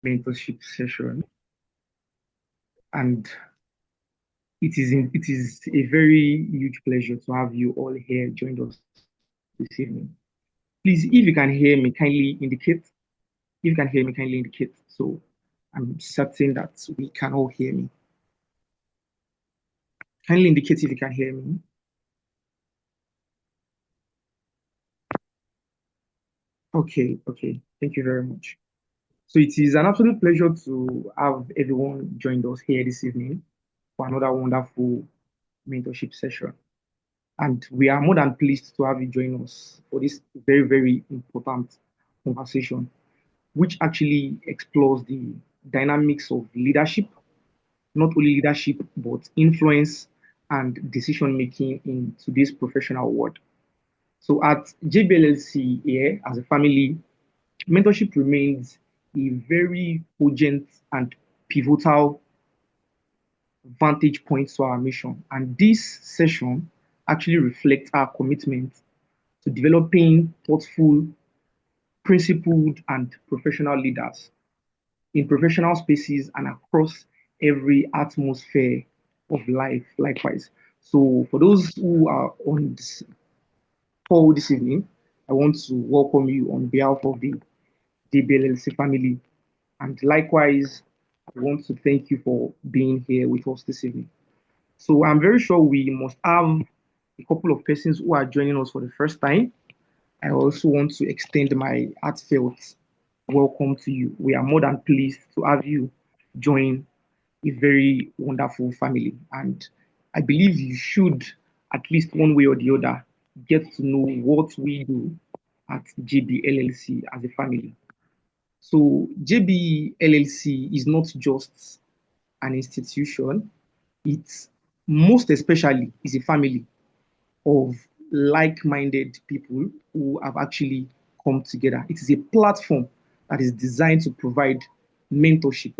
mentorship session, and it is a very huge pleasure to have you all here joined us this evening. Please, if you can hear me, kindly indicate. If you can hear me, kindly indicate. So I'm certain that we can all hear me. Kindly indicate if you can hear me. Okay, okay. Thank you very much. So it is an absolute pleasure to have everyone joined us here this evening for another wonderful mentorship session. And we are more than pleased to have you join us for this very, very important conversation, which actually explores the dynamics of leadership, not only leadership, but influence and decision making in today's professional world. So at JBLLC here, as a family, mentorship remains a very urgent and pivotal vantage point to our mission. And this session actually reflects our commitment to developing thoughtful, principled, and professional leaders in professional spaces and across every atmosphere of life, likewise. So, for those who are on this call this evening, I want to welcome you on behalf of the JBLLC family. And likewise, I want to thank you for being here with us this evening. So, I'm very sure we must have a couple of persons who are joining us for the first time. I also want to extend my heartfelt welcome to you. We are more than pleased to have you join a very wonderful family. And I believe you should, at least one way or the other, get to know what we do at JBLLC as a family. So, JBLLC is not just an institution, it's most especially is a family of like-minded people who have actually come together. It is a platform that is designed to provide mentorship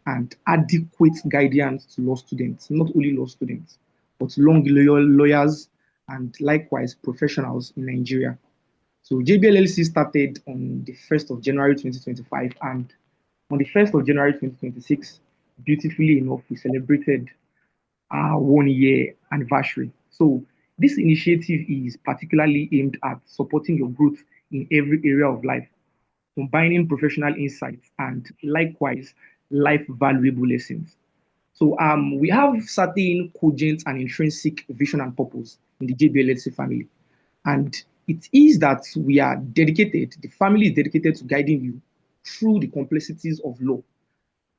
and adequate guidance to law students, not only law students, but long loyal lawyers and likewise professionals in Nigeria. So JBLLC started on the 1st of January 2025, and on the 1st of January 2026, beautifully enough, we celebrated our 1 year anniversary. So this initiative is particularly aimed at supporting your growth in every area of life, combining professional insights and likewise life valuable lessons. So we have certain cogent and intrinsic vision and purpose in the JBLLC family. And it is that we are dedicated, the family is dedicated to guiding you through the complexities of law,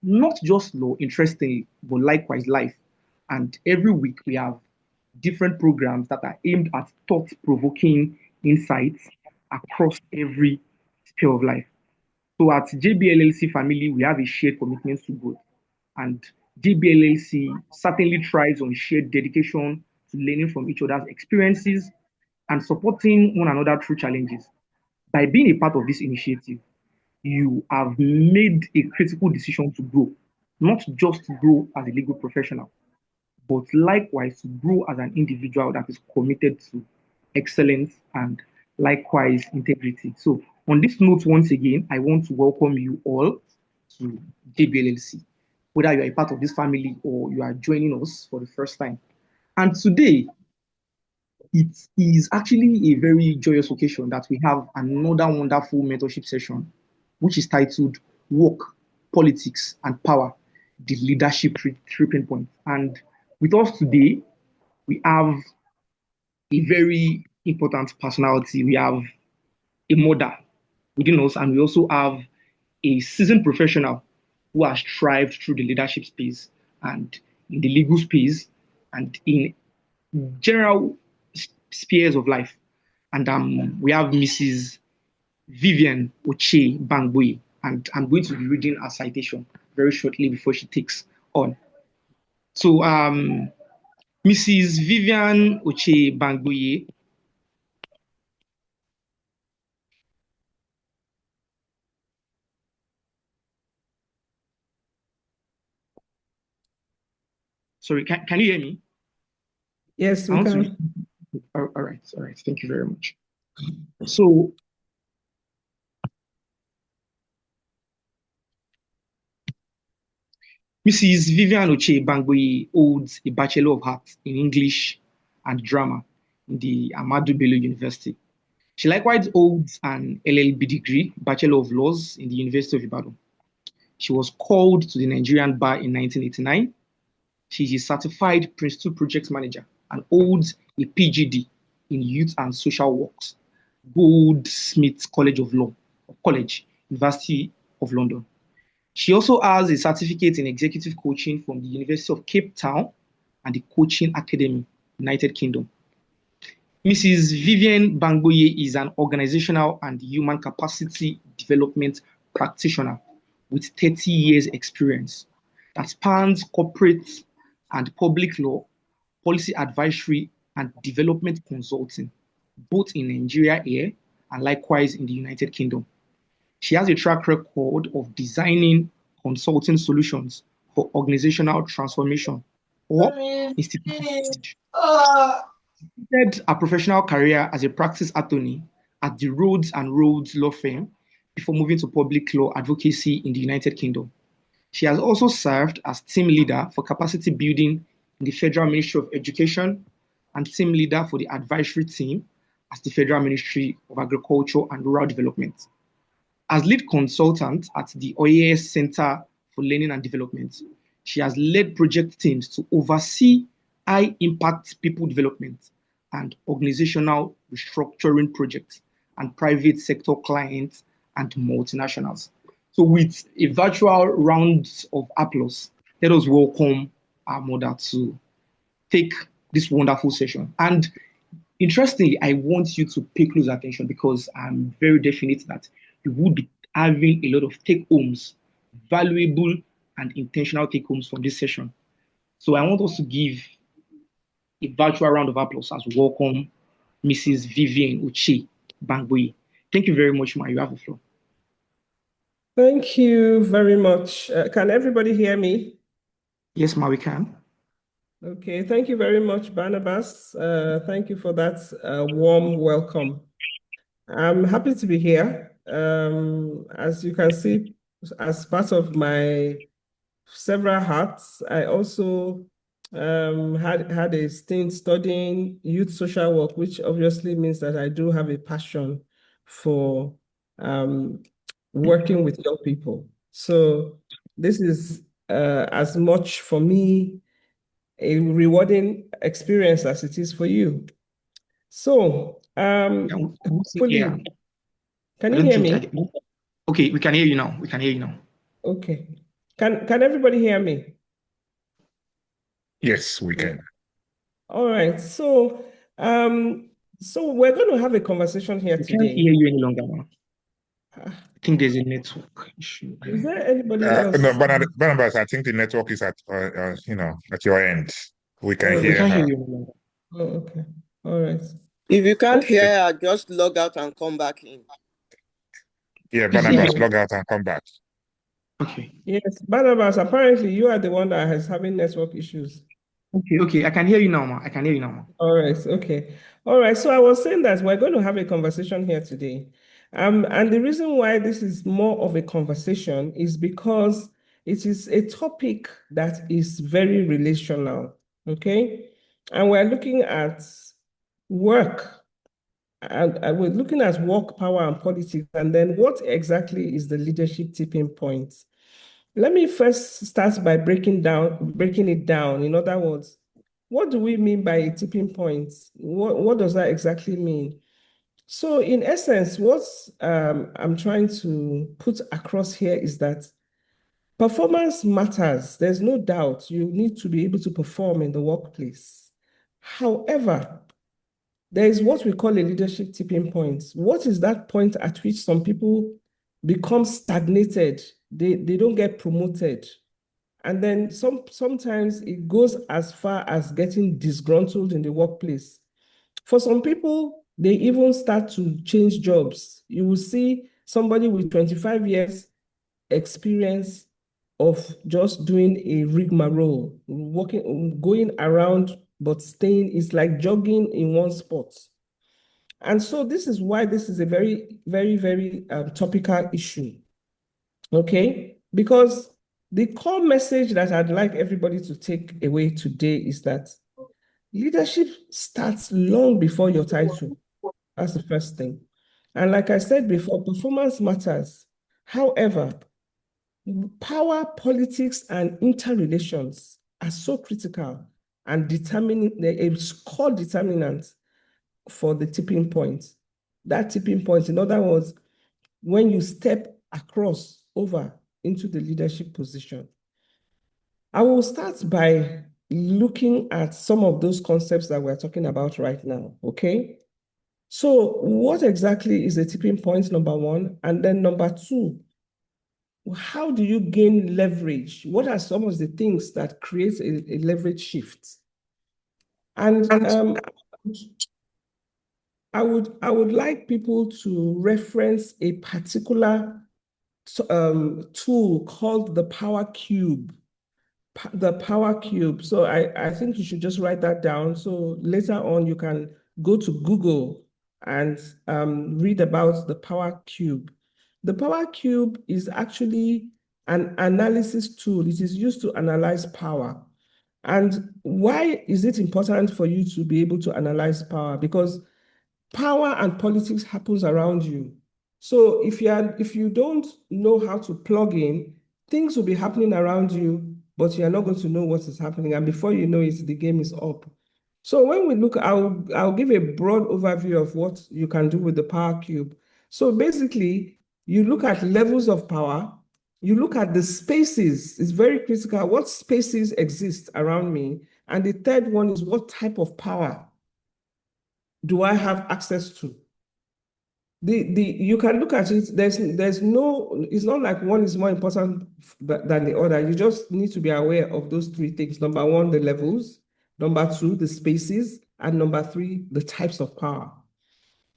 not just law, interestingly, but likewise life. And every week we have different programs that are aimed at thought provoking insights across every sphere of life. So at JBLLC family, we have a shared commitment to growth. And JBLLC certainly thrives on shared dedication to learning from each other's experiences and supporting one another through challenges. By being a part of this initiative, you have made a critical decision to grow, not just to grow as a legal professional, but likewise to grow as an individual that is committed to excellence and likewise integrity. So, on this note, once again, I want to welcome you all to JBLLC, whether you are a part of this family or you are joining us for the first time. And today, it is actually a very joyous occasion that we have another wonderful mentorship session, which is titled Work, Politics, and Power, the Leadership Tripping Point. And with us today, we have a very important personality. We have a mother within us, and we also have a seasoned professional who has thrived through the leadership space and in the legal space and in general spheres of life. And we have Mrs. Vivian Oche Bangboy, and I'm going to be reading her citation very shortly before she takes on. So, Mrs. Vivian Oche Bangboy, sorry, can you hear me? Yes, I we want to can. read. All right. Thank you very much. So, Mrs. Vivian Oche Bangboye holds a Bachelor of Arts in English and Drama in the Ahmadu Bello University. She likewise holds an LLB degree, Bachelor of Laws, in the University of Ibadan. She was called to the Nigerian bar in 1989. She is a certified Prince 2 project manager and holds a PGD in Youth and Social Works, Goldsmiths College of Law, College, University of London. She also has a certificate in executive coaching from the University of Cape Town and the Coaching Academy, United Kingdom. Mrs. Vivian Bangboye is an organizational and human capacity development practitioner with 30 years experience that spans corporate and public law, policy advisory, and development consulting, both in Nigeria here and likewise in the United Kingdom. She has a track record of designing consulting solutions for organizational transformation or institutional change. She started her professional career as a practice attorney at the Rhodes and Rhodes law firm before moving to public law advocacy in the United Kingdom. She has also served as team leader for capacity building in the Federal Ministry of Education and team leader for the advisory team at the Federal Ministry of Agriculture and Rural Development. As lead consultant at the OAS Center for Learning and Development, she has led project teams to oversee high impact people development and organizational restructuring projects and private sector clients and multinationals. So with a virtual round of applause, let us welcome our mother to take this wonderful session. And interestingly, I want you to pay close attention because I'm very definite that you would be having a lot of take-homes, valuable and intentional take-homes from this session. So I want us to give a virtual round of applause as we welcome Mrs. Vivian Uchi Bangboye. Thank you very much, Ma. You have the floor. Thank you very much. Can everybody hear me? Yes, Ma, we can. Okay, thank you very much, Barnabas. Thank you for that warm welcome. I'm happy to be here. As you can see, as part of my several hats, I also had a stint studying youth social work, which obviously means that I do have a passion for working with young people. So this is as much for me a rewarding experience as it is for you. So hopefully, can you hear me? Okay, we can hear you now. We can hear you now. Okay. Can everybody hear me? Yes, we can. All right. So we're going to have a conversation here today. I can't hear you any longer now. I think there's a network issue. Is there anybody else? No, Barnabas, I think the network is at at your end. We can hear we can't her. hear you any longer. Oh, okay. All right. If you can't hear her, just log out and come back in. Yeah, Barnabas, log out and come back. Okay. Yes, Barnabas, apparently you are the one that is having network issues. Okay. I can hear you now, Ma. I can hear you now, Ma. All right. Okay. All right. So I was saying that we're going to have a conversation here today. And the reason why this is more of a conversation is because it is a topic that is very relational. Okay. And we're looking at work. And we're looking at work, power, and politics. And then what exactly is the leadership tipping point? Let me first start by breaking it down. In other words, what do we mean by a tipping point? What does that exactly mean? So in essence, what I'm trying to put across here is that performance matters. There's no doubt you need to be able to perform in the workplace. However, there is what we call a leadership tipping point. What is that point at which some people become stagnated? They don't get promoted. And then sometimes it goes as far as getting disgruntled in the workplace. For some people, they even start to change jobs. You will see somebody with 25 years experience of just doing a rigmarole, going around, but staying, it's like jogging in one spot. And so this is why this is a very, very, very topical issue. Okay? Because The core message that I'd like everybody to take away today is that leadership starts long before your title. That's the first thing. And like I said before, performance matters. However, power, politics, and interrelations are so critical and determining a core determinant for the tipping point. That tipping point, in other words, when you step across over into the leadership position. I will start by looking at some of those concepts that we're talking about right now, okay? So what exactly is a tipping point, number one? And then number two, how do you gain leverage? What are some of the things that create a leverage shift? And I would like people to reference a particular tool called the Power Cube. The Power Cube. So I think you should just write that down. So later on, you can go to Google and read about the Power Cube. The Power Cube is actually an analysis tool. It is used to analyze power. And why is it important for you to be able to analyze power? Because power and politics happens around you. So if you don't know how to plug in, things will be happening around you, but you're not going to know what is happening. And before you know it, the game is up. So when we look, I'll give a broad overview of what you can do with the Power Cube. So basically, you look at levels of power, you look at the spaces, it's very critical. What spaces exist around me? And the third one is what type of power do I have access to? You can look at it, there's no, it's not like one is more important than the other. You just need to be aware of those three things. Number one, the levels. Number two, the spaces. And number three, the types of power.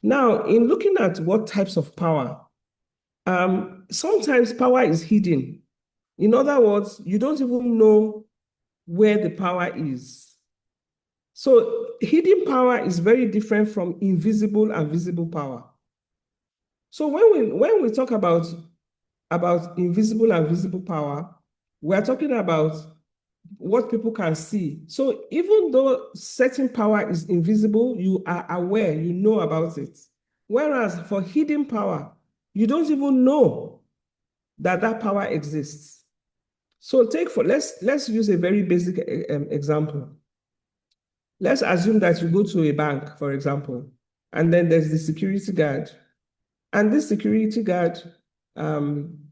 Now, in looking at what types of power, sometimes power is hidden. In other words, you don't even know where the power is. So hidden power is very different from invisible and visible power. So when we talk about invisible and visible power, we're talking about what people can see. So even though certain power is invisible, you are aware, you know about it. Whereas for hidden power, you don't even know that that power exists. So let's use a very basic example. Let's assume that you go to a bank, for example, and then there's the security guard. And this security guard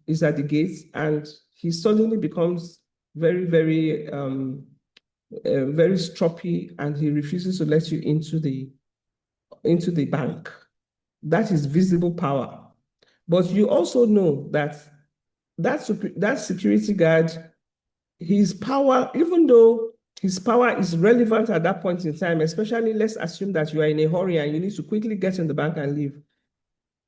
is at the gate, and he suddenly becomes very, very, very stroppy, and he refuses to let you into the bank. That is visible power. But you also know that security guard, his power, even though his power is relevant at that point in time, especially let's assume that you are in a hurry and you need to quickly get in the bank and leave.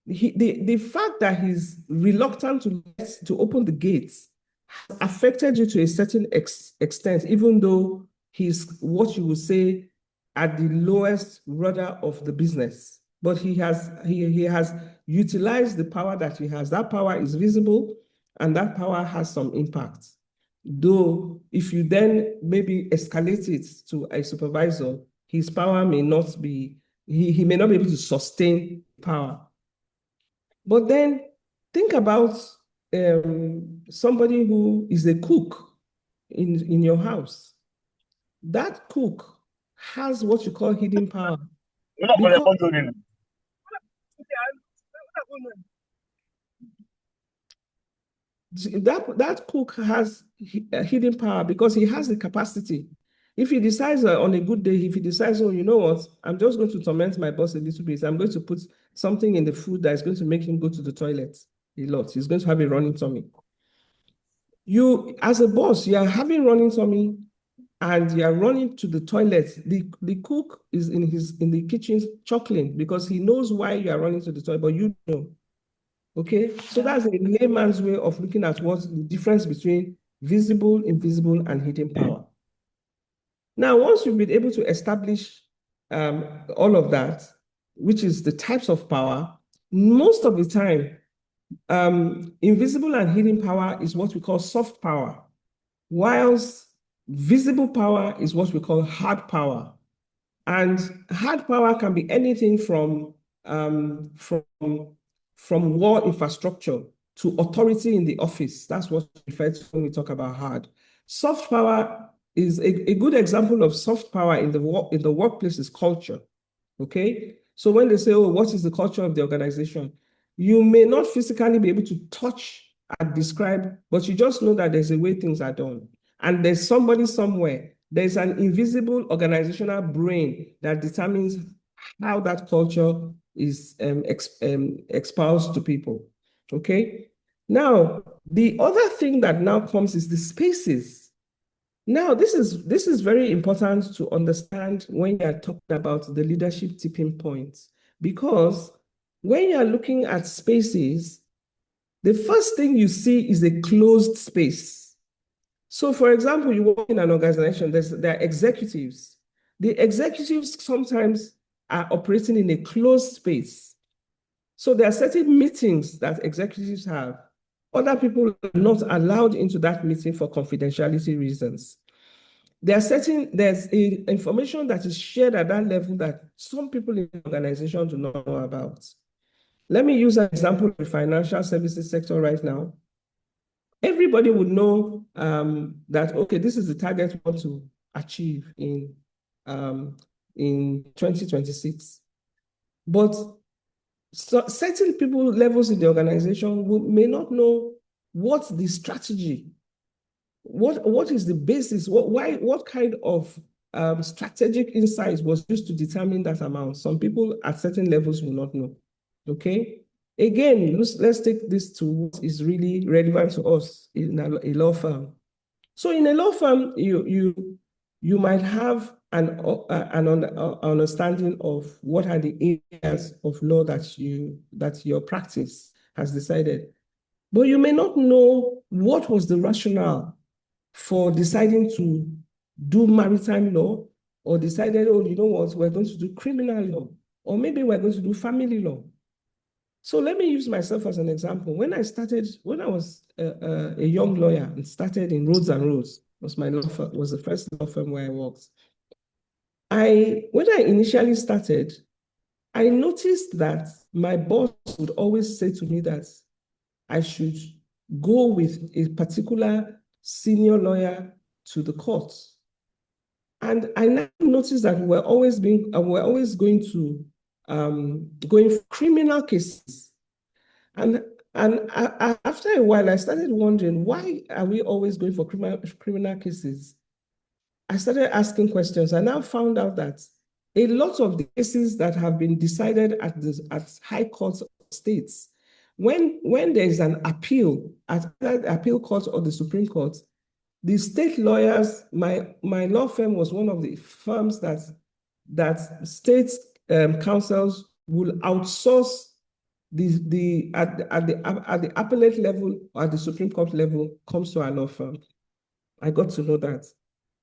The fact that he's reluctant to open the gates has affected you to a certain extent, even though he's what you would say at the lowest rudder of the business. But he has utilized the power that he has. That power is visible, and that power has some impact. Though if you then maybe escalate it to a supervisor, his power may not be, he may not be able to sustain power. But then think about somebody who is a cook in your house. That cook has what you call hidden power. That cook has hidden power because he has the capacity. If he decides on a good day, if he decides, oh, you know what, I'm just going to torment my boss a little bit. I'm going to put something in the food that is going to make him go to the toilet a lot. He's going to have a running tummy. You, as a boss, you are having running tummy and you are running to the toilet. The cook is in the kitchen chuckling because he knows why you are running to the toilet, but you know. Okay, so that's a layman's way of looking at what's the difference between visible, invisible, and hidden power. Now, once you've been able to establish all of that, which is the types of power, most of the time, invisible and hidden power is what we call soft power, whilst visible power is what we call hard power. And hard power can be anything from war infrastructure to authority in the office. That's what we refer to when we talk about hard. Soft power is a good example of soft power in the workplace is culture. Okay. So when they say, oh, what is the culture of the organization? You may not physically be able to touch and describe, but you just know that there's a way things are done. And there's somebody somewhere, there's an invisible organizational brain that determines how that culture is exposed to people. Okay. Now, the other thing that now comes is the spaces. Now, this is very important to understand when you're talking about the leadership tipping points, because when you're looking at spaces, the first thing you see is a closed space. So, for example, you work in an organization, there are executives. The executives sometimes are operating in a closed space. So there are certain meetings that executives have. Other people are not allowed into that meeting for confidentiality reasons. There's information that is shared at that level that some people in the organization do not know about. Let me use an example of the financial services sector right now. Everybody would know that, okay, this is the target we want to achieve in 2026. But certain people levels in the organization may not know what the strategy, what is the basis, what kind of strategic insights was used to determine that amount. Some people at certain levels will not know. Okay. Again, let's take this to what is really relevant to us in a law firm. So in a law firm, you might have an understanding of what are the areas of law that your practice has decided, but you may not know what was the rationale for deciding to do maritime law, or decided, oh, you know what, we're going to do criminal law, or maybe we're going to do family law. So let me use myself as an example. When I was a young lawyer and started in Roads and Roads, was the first law firm where I worked. When I initially started, I noticed that my boss would always say to me that I should go with a particular senior lawyer to the court. And I now noticed that we're always going for criminal cases. And after a while, I started wondering, why are we always going for criminal cases? I started asking questions. I now found out that a lot of the cases that have been decided at high courts of states, when there is an appeal at the appeal court or the Supreme Court, the state lawyers, my law firm was one of the firms that state councils will outsource at the appellate level or at the Supreme Court level comes to our law firm. I got to know that.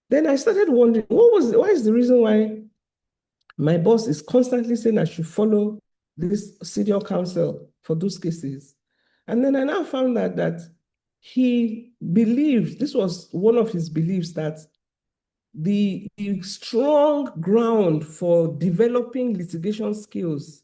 Then I started wondering, what is the reason why my boss is constantly saying I should follow this senior counsel for those cases? And then I now found out that he believed, this was one of his beliefs, that the strong ground for developing litigation skills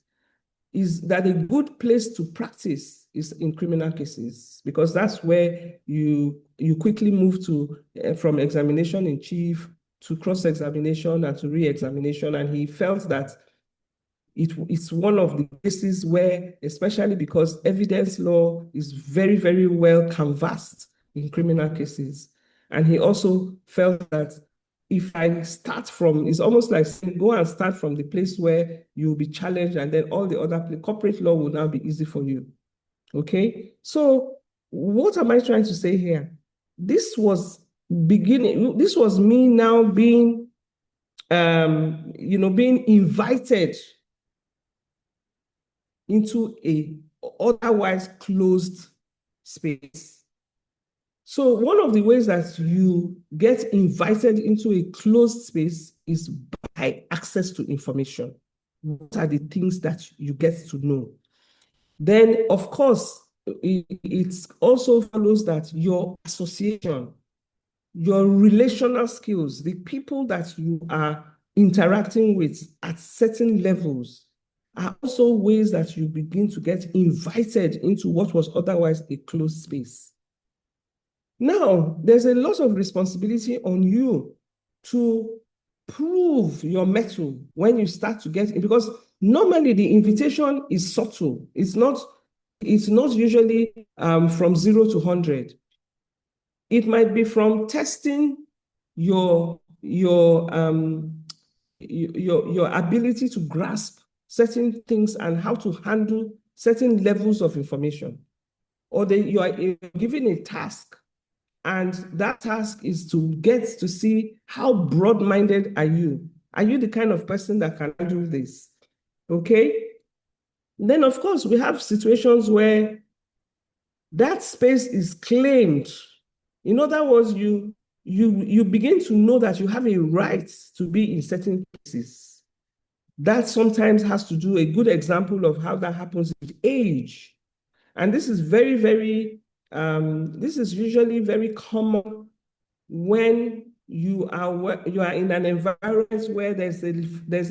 is that a good place to practice is in criminal cases, because that's where you quickly move to from examination in chief to cross-examination and to re-examination. And he felt that it's one of the cases where, especially because evidence law is very, very well canvassed in criminal cases. And he also felt that if I start from, it's almost like saying, go and start from the place where you'll be challenged, and then all the other corporate law will now be easy for you. Okay. So what am I trying to say here? This was me now being, being invited into a otherwise closed space. So one of the ways that you get invited into a closed space is by access to information. What are the things that you get to know? Then, of course, it also follows that your association, your relational skills, the people that you are interacting with at certain levels are also ways that you begin to get invited into what was otherwise a closed space. Now, there's a lot of responsibility on you to prove your mettle when you start to get in, because normally the invitation is subtle. It's not usually from 0 to 100. It might be from testing your ability to grasp certain things and how to handle certain levels of information. Or you are given a task, and that task is to get to see how broad-minded are you. Are you the kind of person that can do this? Okay. Then, of course, we have situations where that space is claimed. In other words, you begin to know that you have a right to be in certain places. That sometimes has to do, a good example of how that happens with age. And this is very, very, this is usually very common when you are in an environment where there's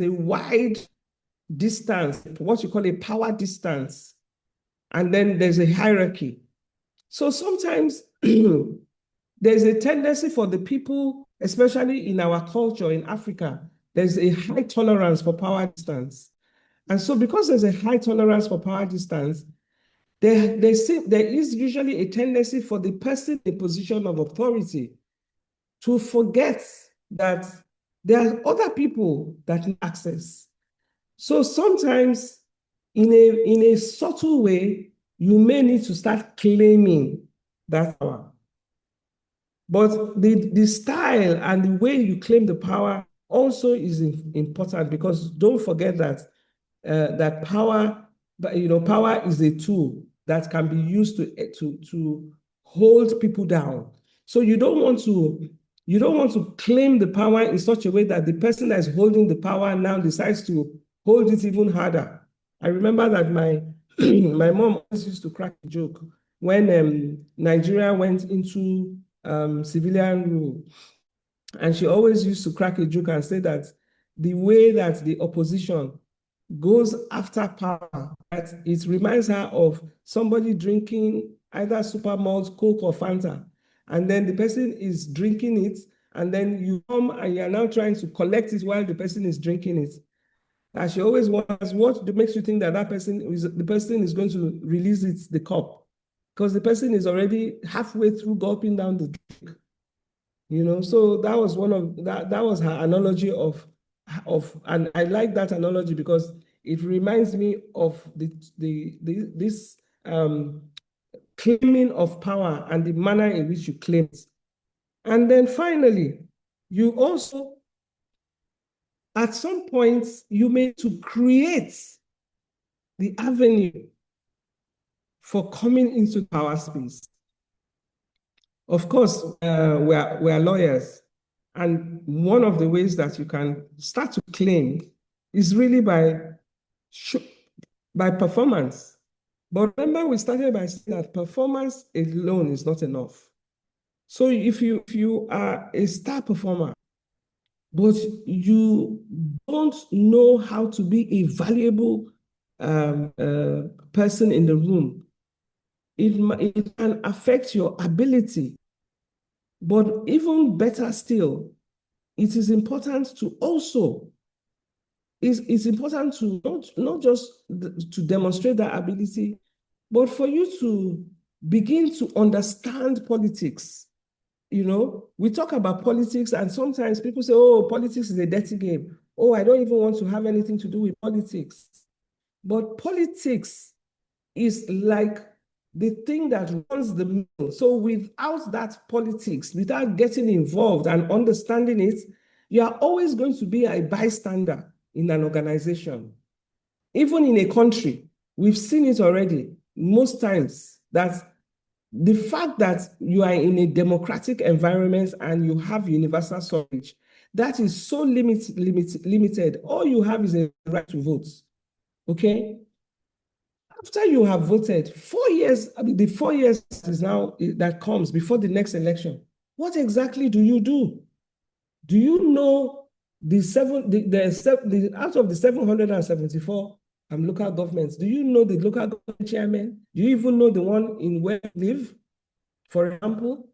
a wide distance, what you call a power distance, and then there's a hierarchy. So sometimes there's a tendency for the people, especially in our culture in Africa, there's a high tolerance for power distance. And so because there's a high tolerance for power distance, there is usually a tendency for the person in a position of authority to forget that there are other people that need access. So sometimes in a subtle way, you may need to start claiming that power. But the style and the way you claim the power also is important, because don't forget that that power, power is a tool that can be used to hold people down. So you don't want to claim the power in such a way that the person that is holding the power now decides to hold it even harder. I remember that my my mom always used to crack a joke when Nigeria went into civilian rule. And she always used to crack a joke and say that the way that the opposition goes after power, that it reminds her of somebody drinking either super malt, Coke, or Fanta. And then the person is drinking it, and then you come and you're now trying to collect it while the person is drinking it. And she always wonders what makes you think that the person is going to release the cup, because the person is already halfway through gulping down the drink. So that was that was her analogy of, and I like that analogy because it reminds me of this claiming of power and the manner in which you claim it. And then finally, you also, at some point, you may to create the avenue for coming into power space. Of course, we are lawyers, and one of the ways that you can start to claim is really by performance. But remember, we started by saying that performance alone is not enough. So if you are a star performer, but you don't know how to be a valuable person in the room, it can affect your ability. But even better still, it is important to also, it's important to not just to demonstrate that ability, but for you to begin to understand politics. We talk about politics, and sometimes people say, oh, politics is a dirty game. Oh, I don't even want to have anything to do with politics. But politics is like the thing that runs the mill. So without that politics, without getting involved and understanding it, you are always going to be a bystander in an organization. Even in a country, we've seen it already most times, that the fact that you are in a democratic environment and you have universal suffrage, that is so limited. All you have is a right to vote. Okay? After you have voted, 4 years, I mean, the 4 years is now that comes before the next election. What exactly do you do? Do you know out of the 774 local governments, do you know the local government chairman? Do you even know the one in where you live, for example?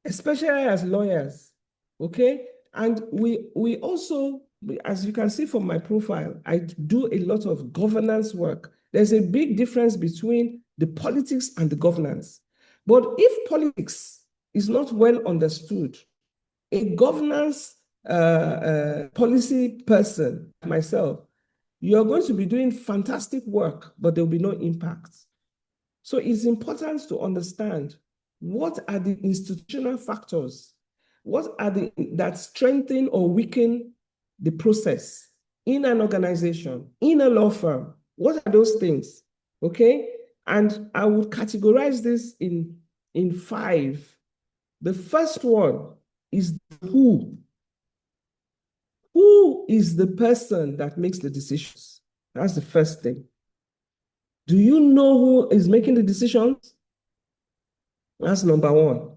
Especially as lawyers, okay? And we also, as you can see from my profile, I do a lot of governance work. There's a big difference between the politics and the governance. But if politics is not well understood, a governance policy person, myself, you're going to be doing fantastic work, but there will be no impact. So it's important to understand what are the institutional factors, what are that strengthen or weaken the process in an organization, in a law firm. What are those things? Okay, and I would categorize this in 5. The first one is who. Who is the person that makes the decisions? That's the first thing. Do you know who is making the decisions? That's number 1.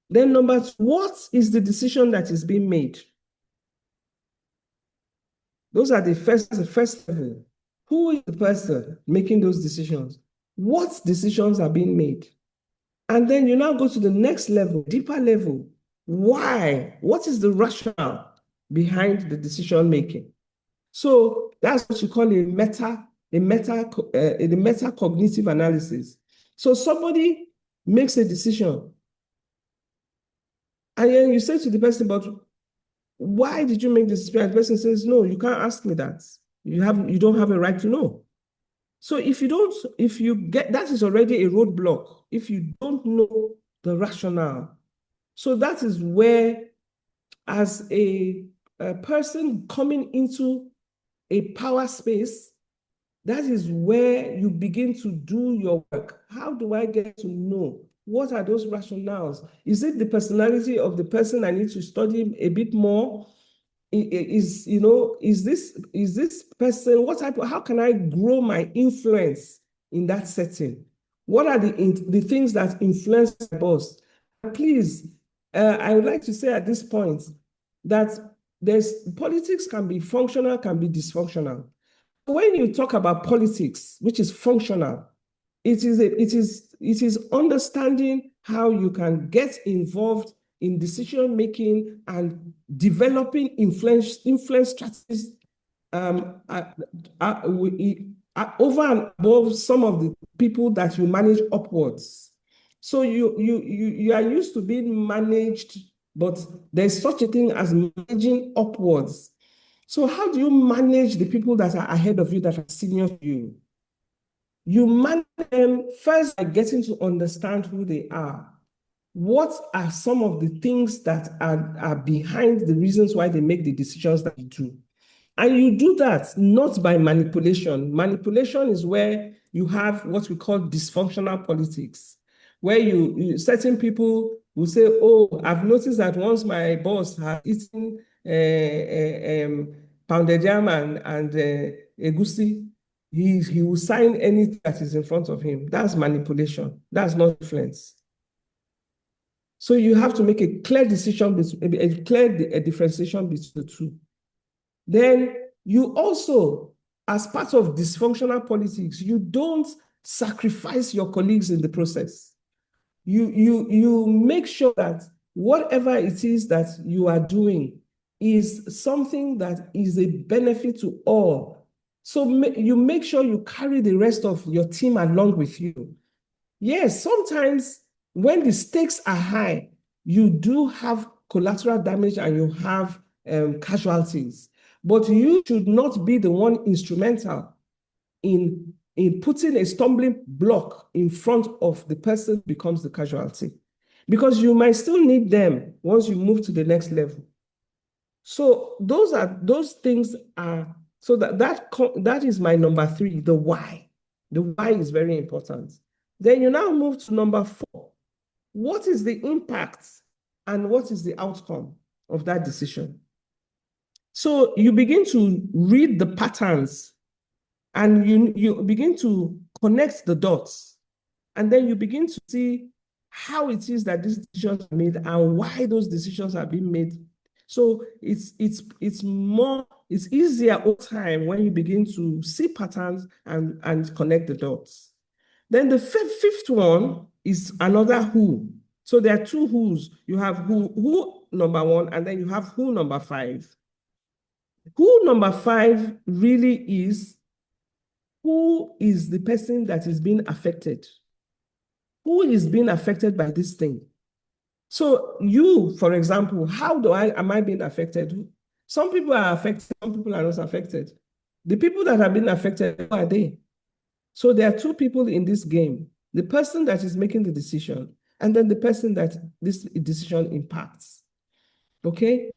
Then number 2, what is the decision that is being made? Those are the first level. Who is the person making those decisions? What decisions are being made? And then you now go to the next level, deeper level. Why? What is the rationale behind the decision making? So that's what you call a metacognitive analysis. So somebody makes a decision, and then you say to the person, but why did you make this decision? And the person says, no, you can't ask me that. You don't have a right to know. So if you get, that is already a roadblock, if you don't know the rationale. So that is where, as a person coming into a power space, that is where you begin to do your work. How do I get to know? What are those rationales? Is it the personality of the person I need to study a bit more? Is this person, how can I grow my influence in that setting? What are the things that influence my boss? Please, I would like to say at this point that politics can be functional, can be dysfunctional. When you talk about politics, which is functional, it is understanding how you can get involved in decision making and developing influence strategies over and above some of the people that you manage upwards. So you are used to being managed, but there's such a thing as managing upwards. So how do you manage the people that are ahead of you, that are senior to you? You manage them first by getting to understand who they are. What are some of the things that are behind the reasons why they make the decisions that they do? And you do that not by manipulation. Manipulation is where you have what we call dysfunctional politics, where certain people will say, oh, I've noticed that once my boss has eaten pounded yam and egusi, he will sign anything that is in front of him. That's manipulation. That's not influence. So you have to make a clear decision, a differentiation between the two. Then you also, as part of dysfunctional politics, you don't sacrifice your colleagues in the process. You make sure that whatever it is that you are doing is something that is a benefit to all. So you make sure you carry the rest of your team along with you. Yes, sometimes when the stakes are high, you do have collateral damage and you have casualties. But you should not be the one instrumental in putting a stumbling block in front of the person who becomes the casualty, because you might still need them once you move to the next level. So those things are, so that is my number 3, the why. The why is very important. Then you now move to number 4. What is the impact and what is the outcome of that decision? So you begin to read the patterns and you begin to connect the dots. And then you begin to see how it is that these decisions are made and why those decisions are being made. So it's easier over time when you begin to see patterns and connect the dots. Then the fifth one is another who. So there are two who's. You have who number one, and then you have who number five. Who number five really is, who is the person that is being affected? Who is being affected by this thing? So you, for example, how am I being affected? Some people are affected, some people are not affected. The people that have been affected, who are they? So there are two people in this game: the person that is making the decision, and then the person that this decision impacts. Okay?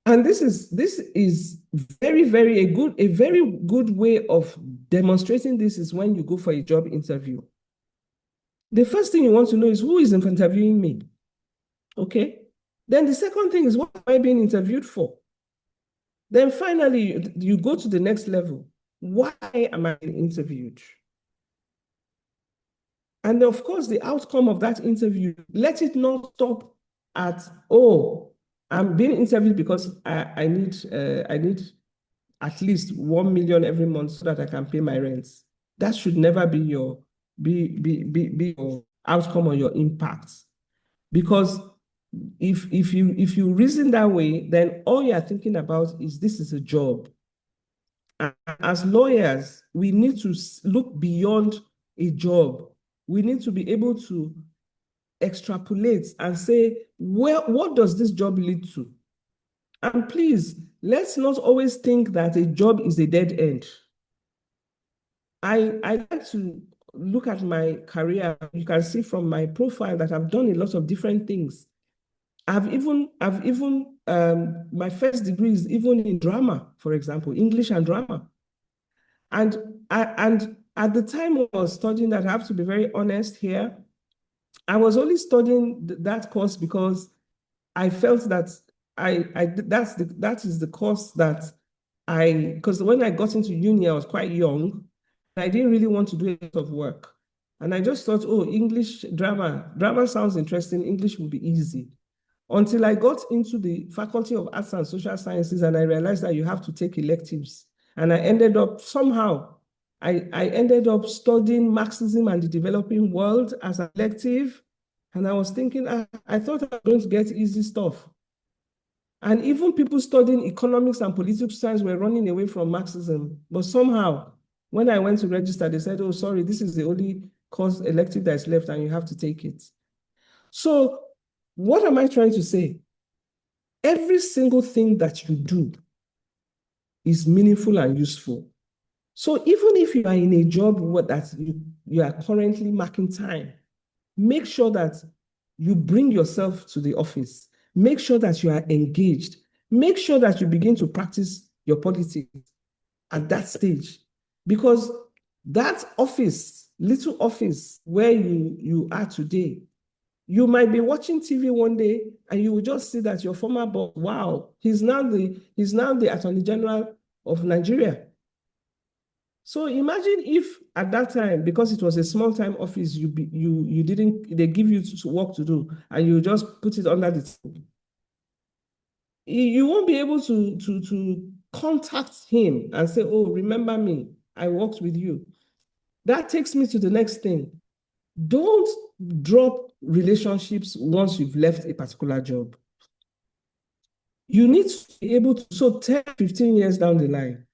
And this is very, very a very good way of demonstrating this is when you go for a job interview. The first thing you want to know is who is interviewing me. Okay. Then the second thing is, what am I being interviewed for? Then finally, you go to the next level. Why am I being interviewed? And of course, the outcome of that interview, let it not stop at, oh, I'm being interviewed because I need at least 1 million every month so that I can pay my rents. That should never be your outcome or your impact. Because if you reason that way, then all you're thinking about is this is a job. And as lawyers, we need to look beyond a job. We need to be able to extrapolate and say, well, what does this job lead to? And please, let's not always think that a job is a dead end. I like to look at my career. You can see from my profile that I've done a lot of different things. I've even my first degree is even in drama, for example, English and drama. And at the time I was studying that, I have to be very honest here, I was only studying that course because I felt that that is the course that because when I got into uni, I was quite young. I didn't really want to do a lot of work. And I just thought, oh, English drama sounds interesting. English will be easy. Until I got into the Faculty of Arts and Social Sciences, and I realized that you have to take electives. And I ended up somehow, I ended up studying Marxism and the developing world as an elective. And I was thinking, I thought I was going to get easy stuff. And even people studying economics and political science were running away from Marxism. But somehow, when I went to register, they said, oh, sorry, this is the only course elective that is left and you have to take it. So what am I trying to say? Every single thing that you do is meaningful and useful. So even if you are in a job that you are currently marking time, make sure that you bring yourself to the office. Make sure that you are engaged. Make sure that you begin to practice your politics at that stage. Because that office, little office where you are today, you might be watching TV one day and you will just see that your former boss, wow, he's now the Attorney General of Nigeria. So imagine if at that time, because it was a small time office, they give you work to do and you just put it under the table. You won't be able to contact him and say, oh, remember me, I worked with you. That takes me to the next thing. Don't drop relationships once you've left a particular job. You need to be able to, so 10, 15 years down the line,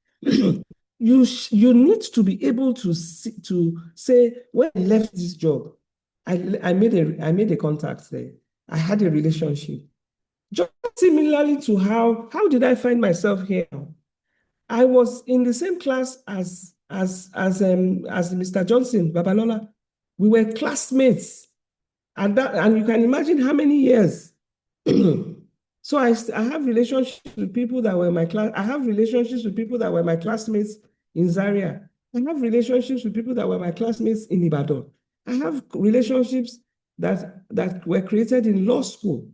you need to be able to say, when I left this job, I made a contact there. I had a relationship. Just similarly to how did I find myself here? I was in the same class as Mr. Johnson, Babalola. We were classmates. And you can imagine how many years. So I have relationships with people that were my class. I have relationships with people that were my classmates in Zaria. I have relationships with people that were my classmates in Ibadan. I have relationships that were created in law school.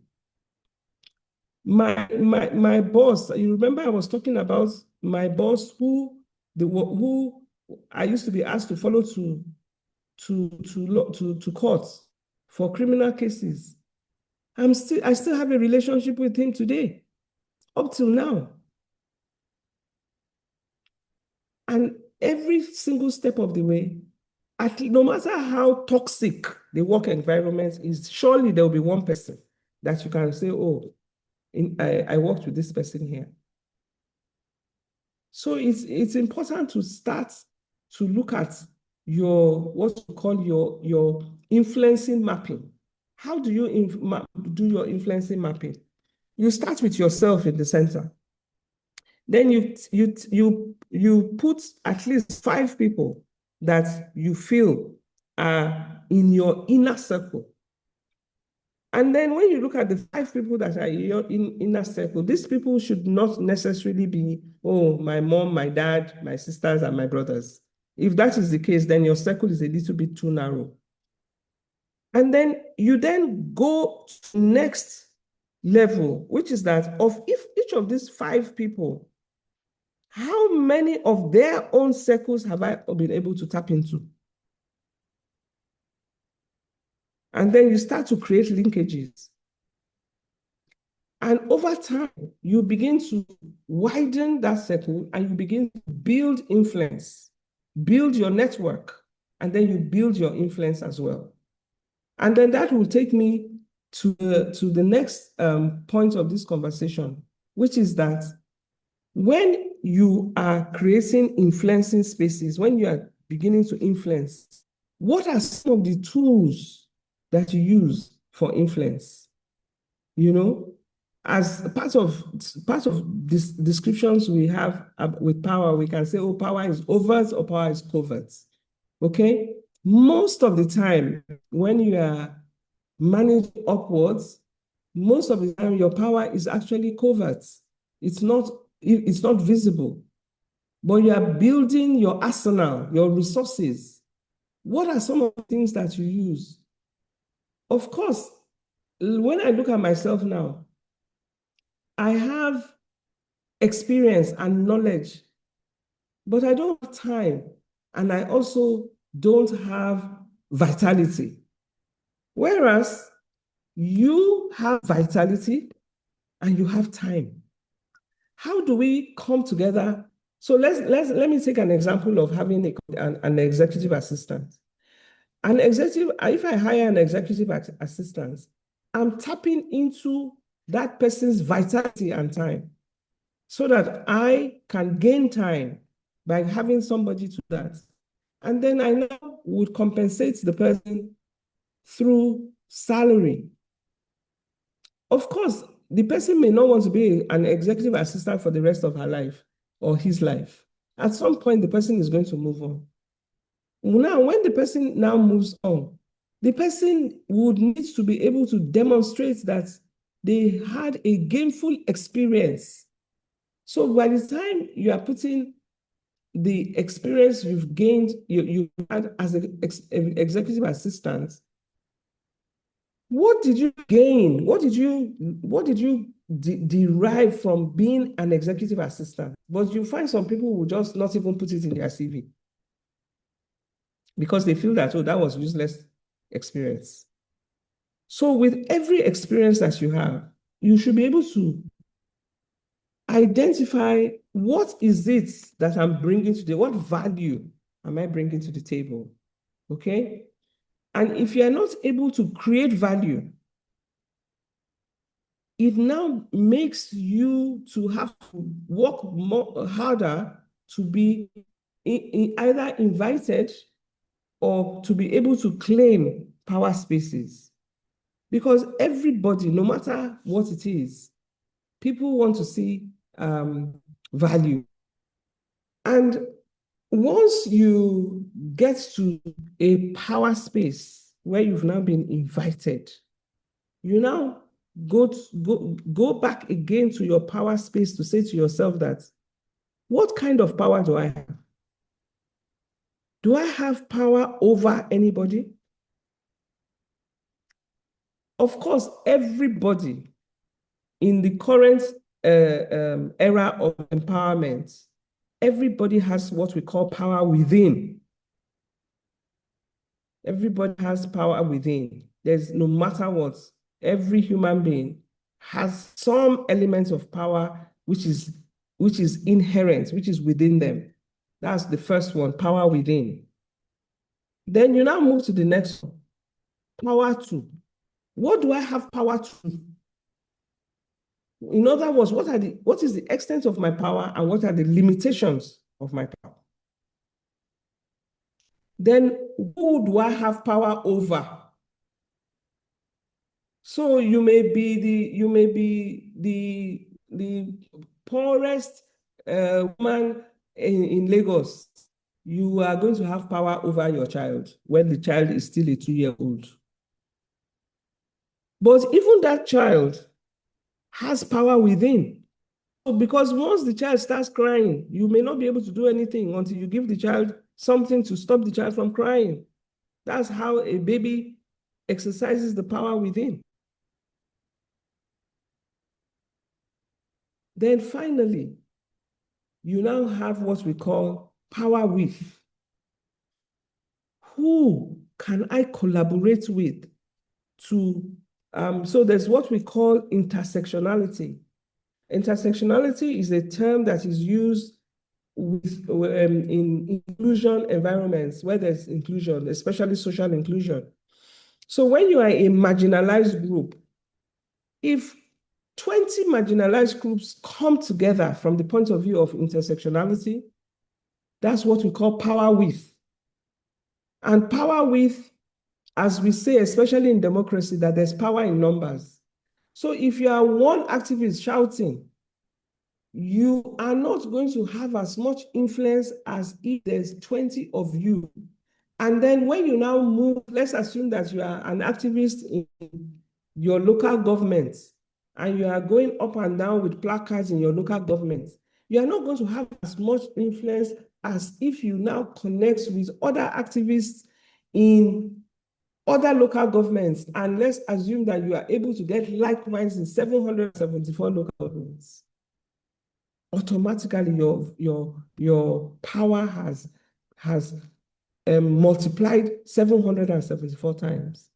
My boss, you remember I was talking about my boss who I used to be asked to follow to court for criminal cases. I still have a relationship with him today, up till now. And every single step of the way, no matter how toxic the work environment is, surely there will be one person that you can say, oh, I worked with this person here. So it's important to start to look at what you call your influencing mapping. How do you do your influencing mapping? You start with yourself in the center. Then you put at least 5 people that you feel are in your inner circle. And then when you look at the 5 people that are in your inner circle, these people should not necessarily be, oh, my mom, my dad, my sisters, and my brothers. If that is the case, then your circle is a little bit too narrow. And then you then go to the next level, which is that if each of these 5 people, how many of their own circles have I been able to tap into? And then you start to create linkages. And over time, you begin to widen that circle and you begin to build influence, build your network, and then you build your influence as well. And then that will take me to the next point of this conversation, which is that when you are creating influencing spaces, when you are beginning to influence, what are some of the tools that you use for influence? You know, as part of these descriptions we have with power, we can say, oh, power is overt or power is covert. Okay? Most of the time, when you are managing upwards, most of the time your power is actually covert. It's not visible, but you are building your arsenal, your resources. What are some of the things that you use? Of course, when I look at myself now, I have experience and knowledge, but I don't have time, and I also don't have vitality. Whereas you have vitality and you have time. How do we come together? So let me take an example of having an executive assistant. If I hire an executive assistant, I'm tapping into that person's vitality and time so that I can gain time by having somebody to that. And then I now would compensate the person through salary. Of course, the person may not want to be an executive assistant for the rest of her life or his life. At some point, the person is going to move on. Now, when the person now moves on, the person would need to be able to demonstrate that they had a gainful experience. So by the time you are putting the experience you've gained, you had as an executive assistant, what did you gain? What did you derive from being an executive assistant? But you find some people who just not even put it in their CV because they feel that, oh, that was useless experience. So with every experience that you have, you should be able to identify what is it that I'm bringing to what value am I bringing to the table, okay? And if you are not able to create value, it now makes you to have to work more harder to be either invited or to be able to claim power spaces. Because everybody, no matter what it is, people want to see value. And once you get to a power space where you've now been invited, you now go back again to your power space to say to yourself that, what kind of power do I have? Do I have power over anybody? Of course, everybody in the current era of empowerment everybody has what we call power within. Everybody has power within. There's no matter what, every human being has some element of power which is inherent, which is within them. That's the first one, power within. Then you now move to the next one, power to. What do I have power to? In other words, what is the extent of my power and what are the limitations of my power? Then who do I have power over? So you may be the poorest woman in Lagos. You are going to have power over your child when the child is still a 2-year-old. But even that child has power within. Because once the child starts crying, you may not be able to do anything until you give the child something to stop the child from crying. That's how a baby exercises the power within. Then finally, you now have what we call power with. Who can I collaborate with to, so there's what we call intersectionality. Intersectionality is a term that is used in inclusion environments where there's inclusion, especially social inclusion. So when you are a marginalized group, if 20 marginalized groups come together from the point of view of intersectionality, that's what we call power with. And power with, as we say, especially in democracy, that there's power in numbers. So if you are one activist shouting, you are not going to have as much influence as if there's 20 of you. And then when you now move, let's assume that you are an activist in your local government and you are going up and down with placards in your local government, you are not going to have as much influence as if you now connect with other activists in other local governments. And let's assume that you are able to get like minds in 774 local governments. Automatically your power has multiplied 774 times.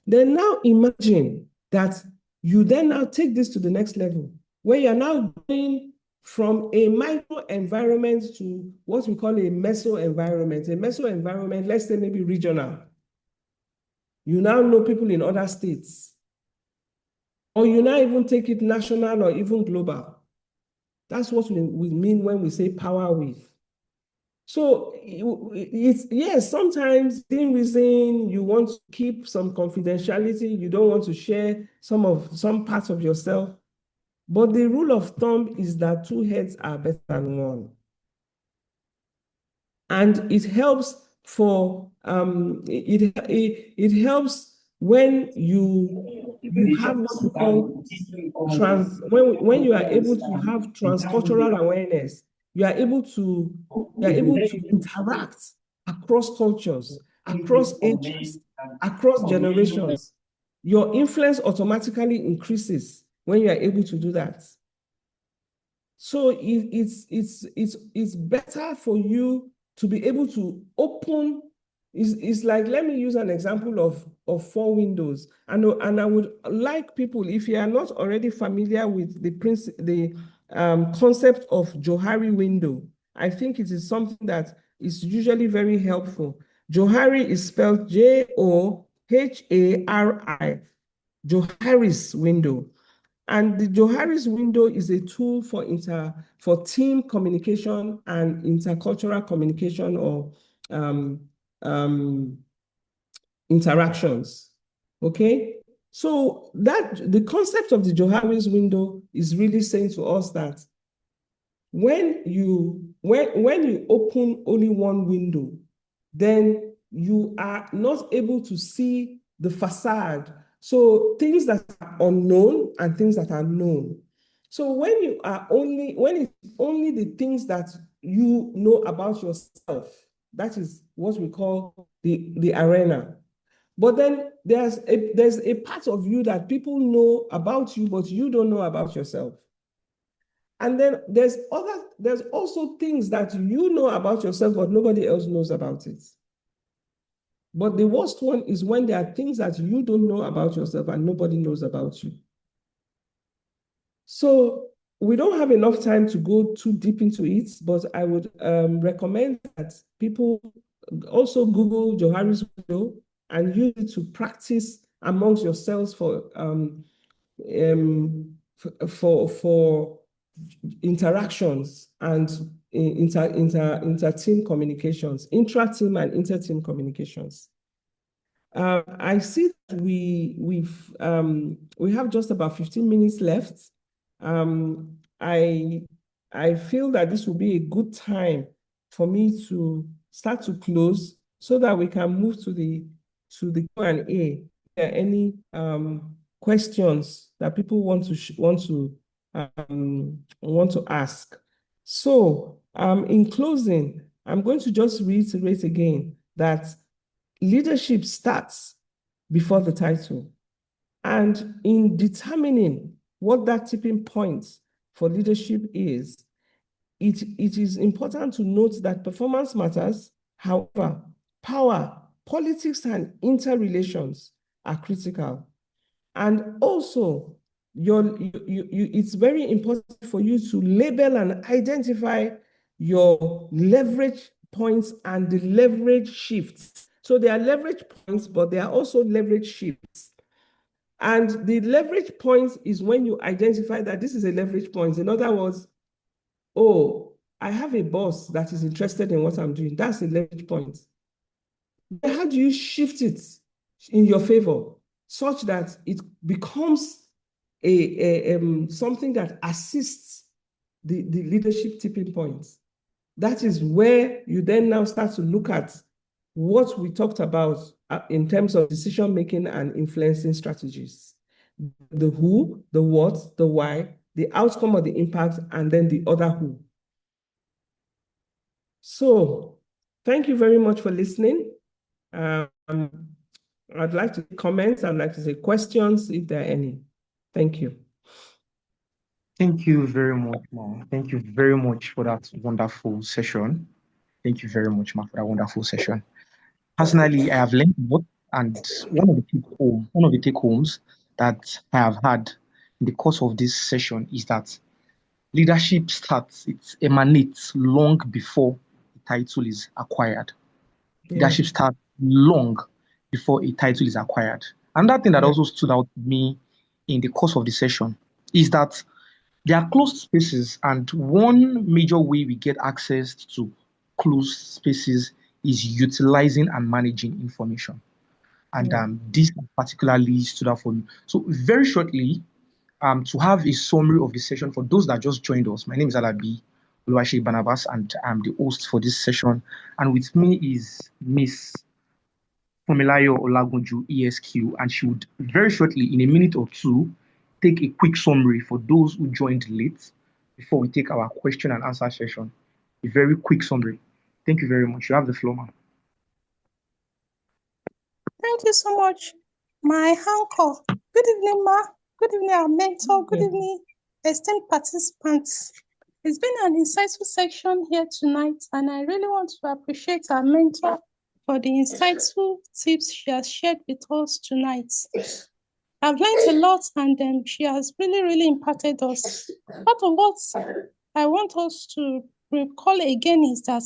Then now imagine that you then now take this to the next level, where you're now going from a micro environment to what we call a meso environment. A meso environment, let's say maybe regional. You now know people in other states. Or you now even take it national or even global. That's what we mean when we say power with. So it's, yes, sometimes within reason, you want to keep some confidentiality. You don't want to share some parts of yourself. But the rule of thumb is that 2 heads are better than 1. And it helps for, it helps when you have what we call when you are able to have transcultural awareness, you are able to interact across cultures, across ages, across generations. Your influence automatically increases when you are able to do that. So it's better for you to be able to open. It's like, let me use an example of 4 windows. And I would like people, if you are not already familiar with the concept of Johari window, I think it is something that is usually very helpful. Johari is spelled Johari, Johari's window. And the Johari's window is a tool for team communication and intercultural communication or interactions. Okay, so that the concept of the Johari's window is really saying to us that when you open only one window, then you are not able to see the facade. So things that are unknown and things that are known. So when it's only the things that you know about yourself, that is what we call the arena. But then there's a part of you that people know about you, but you don't know about yourself. And then there's also things that you know about yourself, but nobody else knows about it. But the worst one is when there are things that you don't know about yourself and nobody knows about you. So we don't have enough time to go too deep into it, but I would recommend that people also Google Johari's window and use it to practice amongst yourselves for interactions and inter-team communications, intra-team and inter-team communications. I see that we have just about 15 minutes left. I feel that this will be a good time for me to start to close so that we can move to the Q&A. If there are any questions that people want to ask. So in closing, I'm going to just reiterate again that leadership starts before the title. And in determining what that tipping point for leadership is, it is important to note that performance matters. However, power, politics, and interrelations are critical. And also, it's very important for you to label and identify your leverage points and the leverage shifts. So there are leverage points, but there are also leverage shifts. And the leverage point is when you identify that this is a leverage point. In other words, oh, I have a boss that is interested in what I'm doing. That's a leverage point. How do you shift it in your favor such that it becomes something that assists the leadership tipping point? That is where you then now start to look at what we talked about in terms of decision-making and influencing strategies. The who, the what, the why, the outcome or the impact, and then the other who. So thank you very much for listening. I'd like to comment. I'd like to say questions if there are any. Thank you. Thank you very much, Ma. Thank you very much for that wonderful session. Thank you very much, Ma, for that wonderful session. Personally, I have learned a lot, and one of the take homes that I have had in the course of this session is that leadership starts, it emanates long before the title is acquired. Yeah. Leadership starts long before a title is acquired. Another thing that also stood out to me in the course of the session is that there are closed spaces, and one major way we get access to closed spaces is utilizing and managing information. And this particularly stood out for me. So very shortly, to have a summary of the session for those that just joined us. My name is Alabi Oluwaseyi Barnabas, and I'm the host for this session. And with me is Miss Fumilayo Olagunju, ESQ, and she would very shortly, in a minute or two, take a quick summary for those who joined late before we take our question and answer session. A very quick summary. Thank you very much. You have the floor, ma'am. Thank you so much, my uncle. Good evening, Ma. Good evening, our mentor. Good evening, esteemed participants. It's been an insightful section here tonight, and I really want to appreciate our mentor for the insightful tips she has shared with us tonight. I've learned a lot, and she has really imparted us. Part of what I want us to recall again is that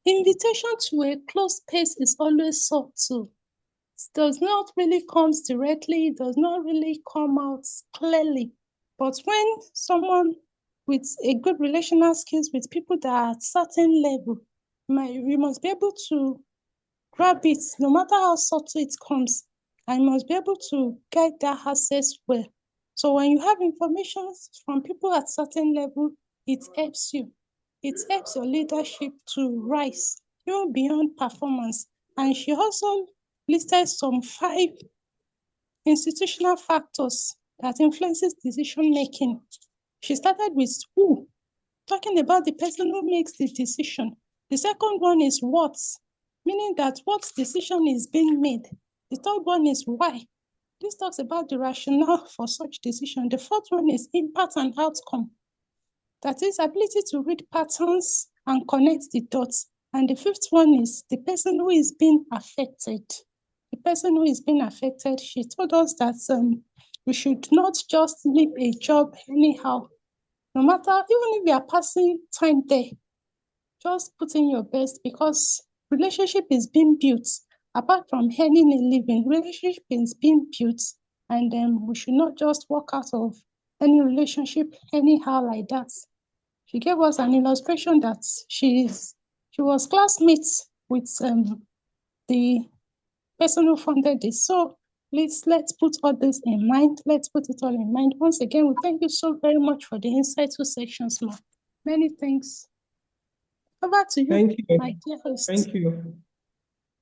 invitation to a closed space is always subtle. It does not really come directly, it does not really come out clearly. But when someone with a good relational skills with people that are at certain level, we must be able to grab it, no matter how subtle it comes, and you must be able to guide that access well. So when you have information from people at certain level, it helps you. It helps your leadership to rise, even beyond performance. And she also listed some 5 institutional factors that influences decision-making. She started with who, talking about the person who makes the decision. The second one is what, meaning that what decision is being made. The third one is why. This talks about the rationale for such decision. The fourth one is impact and outcome. That is ability to read patterns and connect the dots. And the fifth one is the person who is being affected. The person who is being affected, she told us that we should not just leave a job anyhow. No matter, even if you are passing time there, just put in your best, because relationship is being built. Apart from earning a living, relationship is being built, and we should not just walk out of any relationship anyhow like that. She gave us an illustration that she was classmates with the person who funded this. So please, let's put all this in mind. Let's put it all in mind. Once again, we thank you so very much for the insightful sections, Ma. Many thanks. Over to you, Thank you. my dear host. Thank you.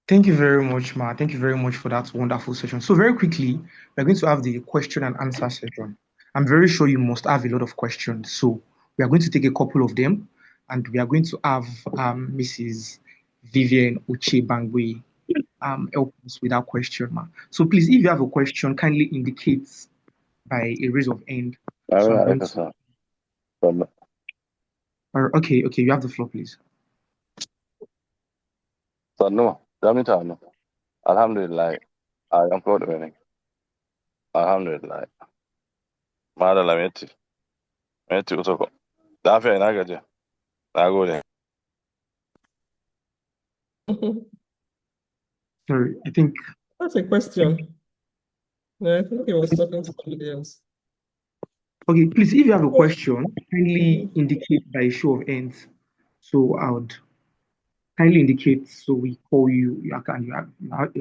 Thank you very much, Ma. Thank you very much for that wonderful session. So very quickly, we're going to have the question and answer session. I'm very sure you must have a lot of questions. So we are going to take a couple of them, and we are going to have Mrs. Vivian Uche Bangwe help us with that question, Ma. So please, if you have a question, kindly indicate by a raise of hand. So I'm going to... Okay, you have the floor, please. So no, Alhamdulillah, I am proud of it. Alhamdulillah. Madala meti usoko. Lafiya ina gaje. Na gode. Sorry, I think That's a question. Yeah, I think he was talking to somebody else. Okay, please, if you have a question, kindly indicate by a show of hands. So I would kindly indicate so we call you, you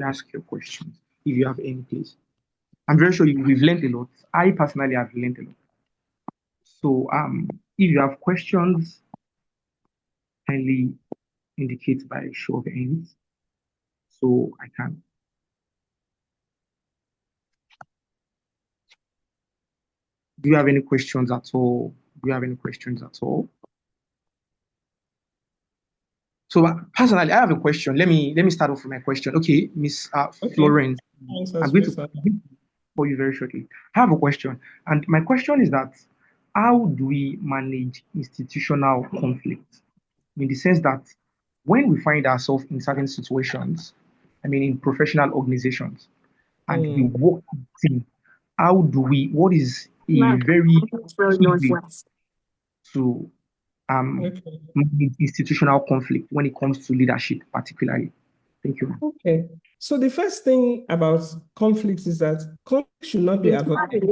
ask your questions if you have any, please. I'm very sure we've learned a lot. I personally have learned a lot. So if you have questions, kindly indicate by a show of hands so I can. Do you have any questions at all? Do you have any questions at all? So personally, I have a question. Let me start off with my question. Okay, Miss Florence, I'm going to call you very shortly. I have a question, and my question is that how do we manage institutional conflict? In the sense that when we find ourselves in certain situations, I mean in professional organizations, and we work as a team, how do we? What is a very key way to manage institutional conflict when it comes to leadership, particularly? Thank you. Okay. So the first thing about conflicts is that conflict should not be avoided.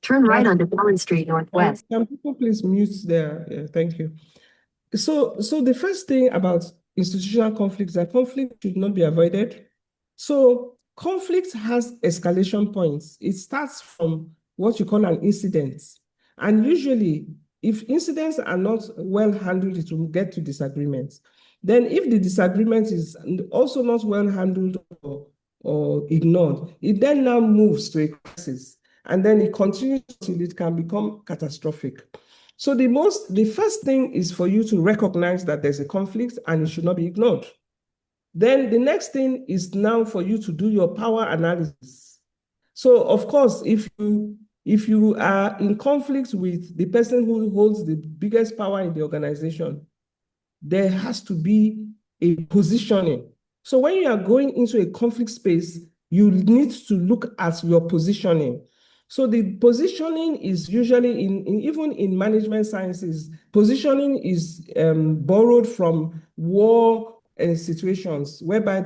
Turn right onto Bowling Street Northwest. Can people please mute there? Yeah, thank you. So the first thing about institutional conflicts is that conflict should not be avoided. So conflict has escalation points. It starts from what you call an incident. And usually, if incidents are not well handled, it will get to disagreements. Then if the disagreement is also not well handled or ignored, it then now moves to a crisis. And then it continues till it can become catastrophic. So the first thing is for you to recognize that there's a conflict and it should not be ignored. Then the next thing is now for you to do your power analysis. So of course, if you are in conflict with the person who holds the biggest power in the organization, there has to be a positioning. So when you are going into a conflict space, you need to look at your positioning. So the positioning is usually even in management sciences, positioning is borrowed from war situations whereby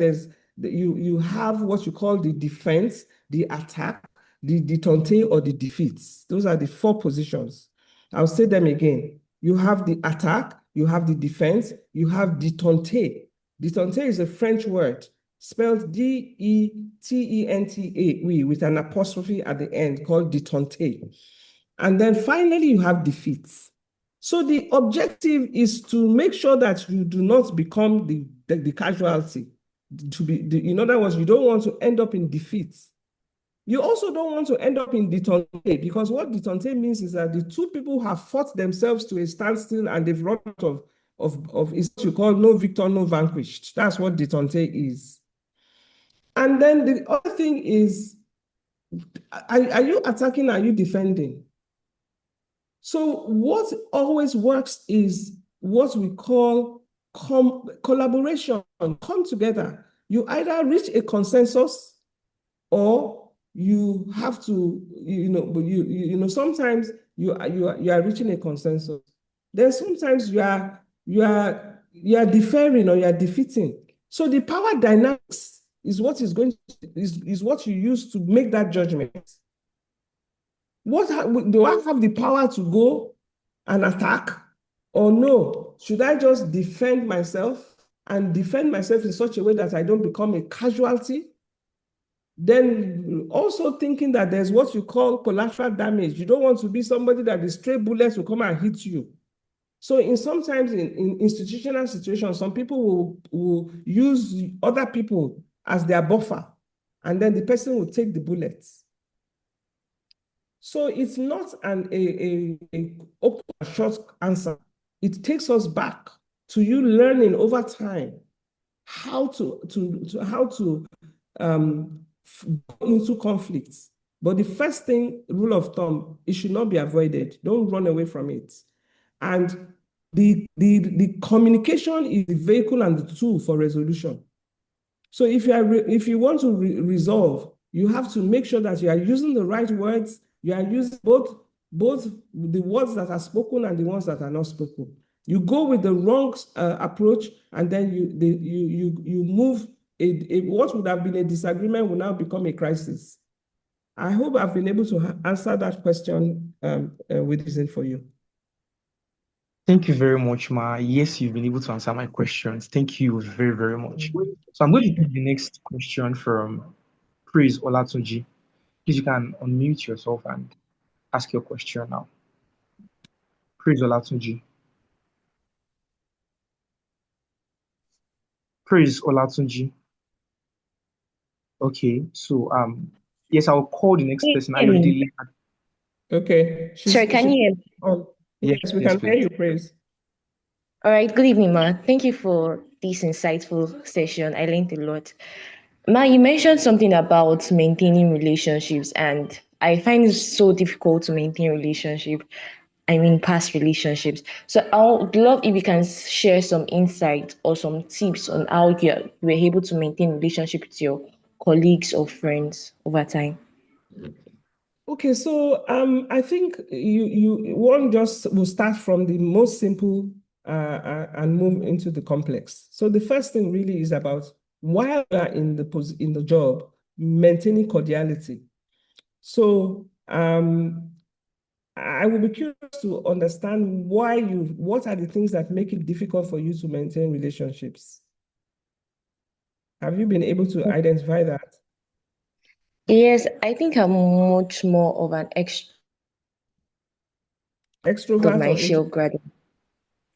you have what you call the defense, the attack, the detente, or the defeats. Those are the four positions. I'll say them again. You have the attack, you have the defense, you have detente. Detente is a French word spelled D-E-T-E-N-T-A with an apostrophe at the end called detente. And then finally, you have defeats. So the objective is to make sure that you do not become the casualty. In other words, you don't want to end up in defeats. You also don't want to end up in detente, because what detente means is that the two people have fought themselves to a standstill and they've run out of what you call no victor, no vanquished. That's what detente is. And then the other thing is, are you attacking, are you defending? So what always works is what we call collaboration. Come together. You either reach a consensus or you have to, sometimes you are reaching a consensus. Then sometimes you are deferring or you are defeating. So the power dynamics is what is what you use to make that judgment. Do I have the power to go and attack, or no? Should I just defend myself and defend myself in such a way that I don't become a casualty? Then also thinking that there's what you call collateral damage. You don't want to be somebody that the stray bullets will come and hit you. So sometimes in institutional situations, some people will use other people as their buffer, and then the person will take the bullets. So it's not a open short answer. It takes us back to you learning over time how to go into conflicts. But the first thing, rule of thumb, it should not be avoided. Don't run away from it. And the communication is the vehicle and the tool for resolution. So if you want to resolve, you have to make sure that you are using the right words. You are using both the words that are spoken and the ones that are not spoken. You go with the wrong approach, and then you move. What would have been a disagreement will now become a crisis. I hope I've been able to answer that question with reason for you. Thank you very much, Ma. Yes, you've been able to answer my questions. Thank you very, very much. So I'm going to take the next question from Praise Olatunji. Please, you can unmute yourself and ask your question now. Praise Olatunji. Praise Olatunji. Okay, so yes, I'll call the next person. Ayodele. Okay. Sorry, can you hear me? Oh, yes, we can hear you, Praise. All right, good evening, Ma. Thank you for this insightful session. I learned a lot. Ma, you mentioned something about maintaining relationships, and I find it so difficult to maintain past relationships. So I would love if you can share some insight or some tips on how you were able to maintain relationship with your colleagues or friends over time. Okay, so I think one just will start from the most simple and move into the complex. So the first thing really is about, while you are in the job, maintaining cordiality. So I will be curious to understand what are the things that make it difficult for you to maintain relationships? Have you been able to identify that? Yes, I think I'm much more of an Extrovert of my or introvert?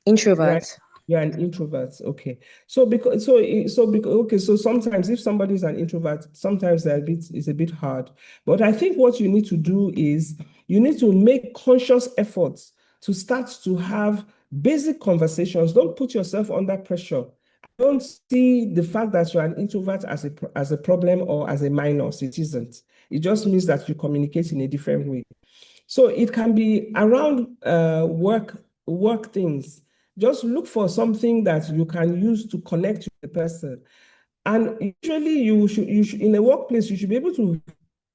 introvert. You're an introvert, okay. So sometimes if somebody is an introvert, sometimes it's a bit hard. But I think what you need to do is you need to make conscious efforts to start to have basic conversations. Don't put yourself under pressure. Don't see the fact that you're an introvert as a problem or as a minus. It isn't. It just means that you communicate in a different way. So it can be around work things. Just look for something that you can use to connect with the person. And usually you should in a workplace, you should be able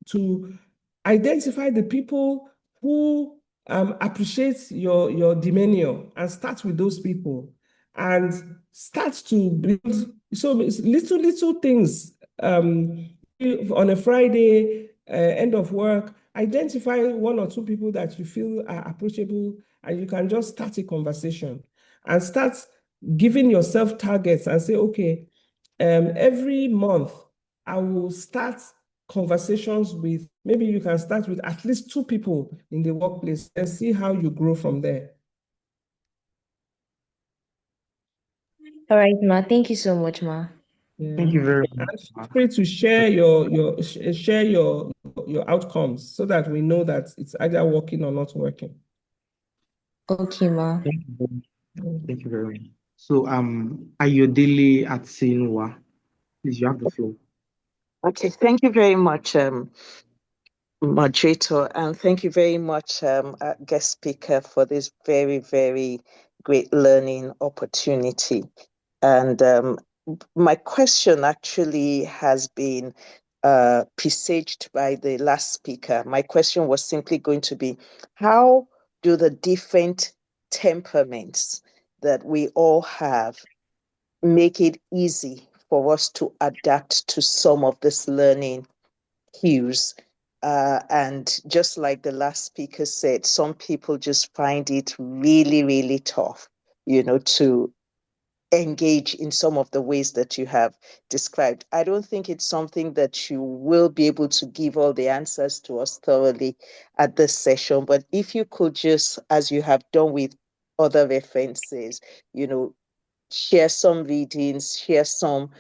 to identify the people who appreciate your demeanor and start with those people and start to build little things on a Friday, end of work. Identify one or two people that you feel are approachable, and you can just start a conversation and start giving yourself targets and say, okay, every month I will start conversations with, maybe you can start with at least 2 people in the workplace and see how you grow from there. All right, Ma. Thank you so much, Ma. Yeah. Thank you very much. And feel free to share your outcomes so that we know that it's either working or not working. Okay, Ma. Thank you very much. So Ayodele Atsinwa, please, you have the floor. Okay, thank you very much. moderator, and thank you very much, guest speaker, for this very, very great learning opportunity. And my question actually has been presaged by the last speaker. My question was simply going to be, how do the different temperaments that we all have make it easy for us to adapt to some of this learning cues? And just like the last speaker said, some people just find it really, really tough, to engage in some of the ways that you have described. I don't think it's something that you will be able to give all the answers to us thoroughly at this session, but if you could just, as you have done with other references, share some readings, share some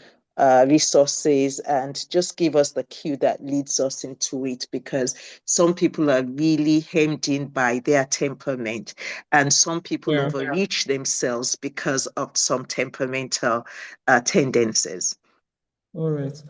resources, and just give us the cue that leads us into it, because some people are really hemmed in by their temperament, and some people overreach themselves because of some temperamental tendencies. All right.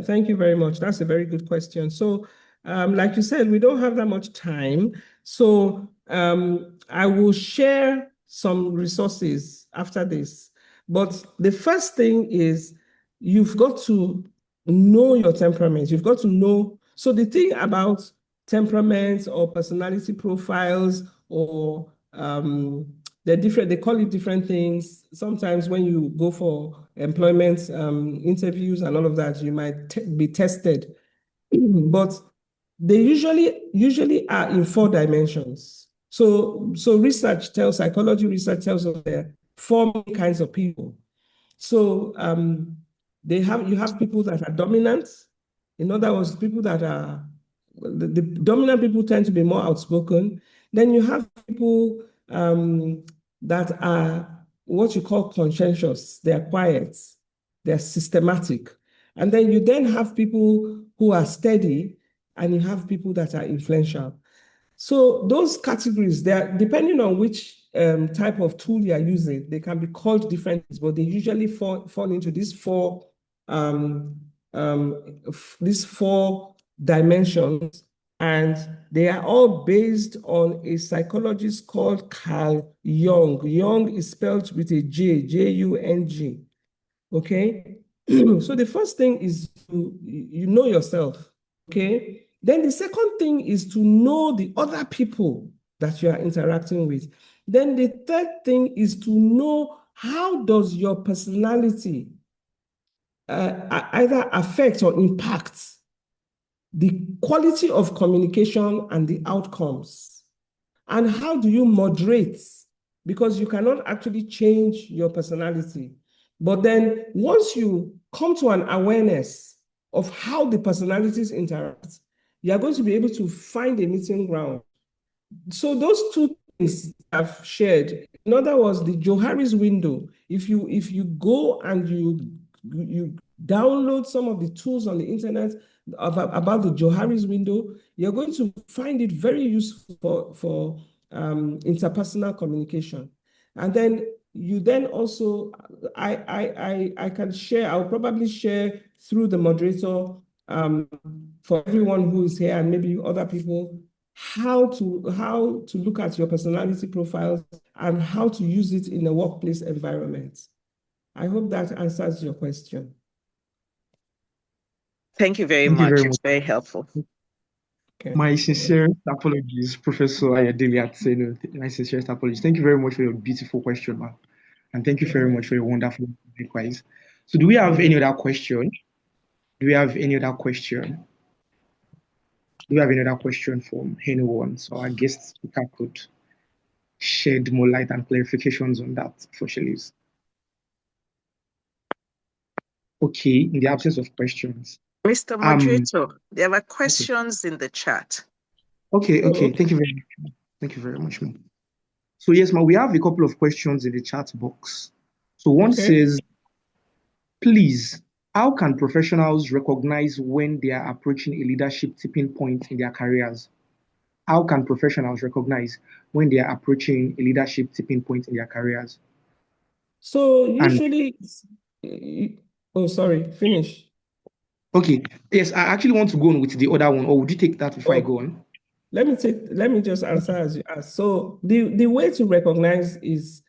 Thank you very much. That's a very good question. So, like you said, we don't have that much time. So, I will share some resources after this. But the first thing is you've got to know your temperament. You've got to know. So, the thing about temperaments or personality profiles or they're different, they call it different things. Sometimes when you go for employment interviews and all of that, you might be tested. But they usually are in 4 dimensions. So psychology research tells us there are 4 main kinds of people. So you have people that are dominant. In other words, people that are the dominant people tend to be more outspoken. Then you have people that are what you call conscientious. They are quiet. They're systematic. And then you have people who are steady, and you have people that are influential. So those categories, they are depending on which type of tool you are using, they can be called different things, but they usually fall into these 4 dimensions, and they are all based on a psychologist called Carl Jung. Jung is spelled with a J, J-U-N-G. Okay? So the first thing is you know yourself. Okay? Then the second thing is to know the other people that you are interacting with. Then the third thing is to know how does your personality either affect or impact the quality of communication and the outcomes. And how do you moderate? Because you cannot actually change your personality. But then once you come to an awareness of how the personalities interact, you are going to be able to find a meeting ground. So those 2 things I've shared, in other words, the Johari's window, if you go and you download some of the tools on the internet about the Johari's window, you're going to find it very useful for interpersonal communication. And then you also, I can share, I'll probably share through the moderator for everyone who is here and maybe other people, how to look at your personality profiles and how to use it in a workplace environment. I hope that answers your question. Thank you very much. It's very helpful. Okay. My sincerest apologies, Professor Ayadele Atseno. My sincerest apologies. Thank you very much for your beautiful question, man. And thank you very much for your wonderful advice. So do we have any other question? Do we have any other question? Do we have another question from anyone? So our guest speaker could shed more light and clarifications on that for Shelley's. Okay, in the absence of questions. Mr. Moderator, there were questions in the chat. Okay. Thank you very much. Thank you very much, ma'am. So yes, ma'am, we have a couple of questions in the chat box. So one says, please, how can professionals recognize when they are approaching a leadership tipping point in their careers? How can professionals recognize when they are approaching a leadership tipping point in their careers? So usually, oh, sorry, finish. Okay. Yes, I actually want to go on with the other one, or would you take that before I go on? Let me just answer as you asked. So the way to recognize is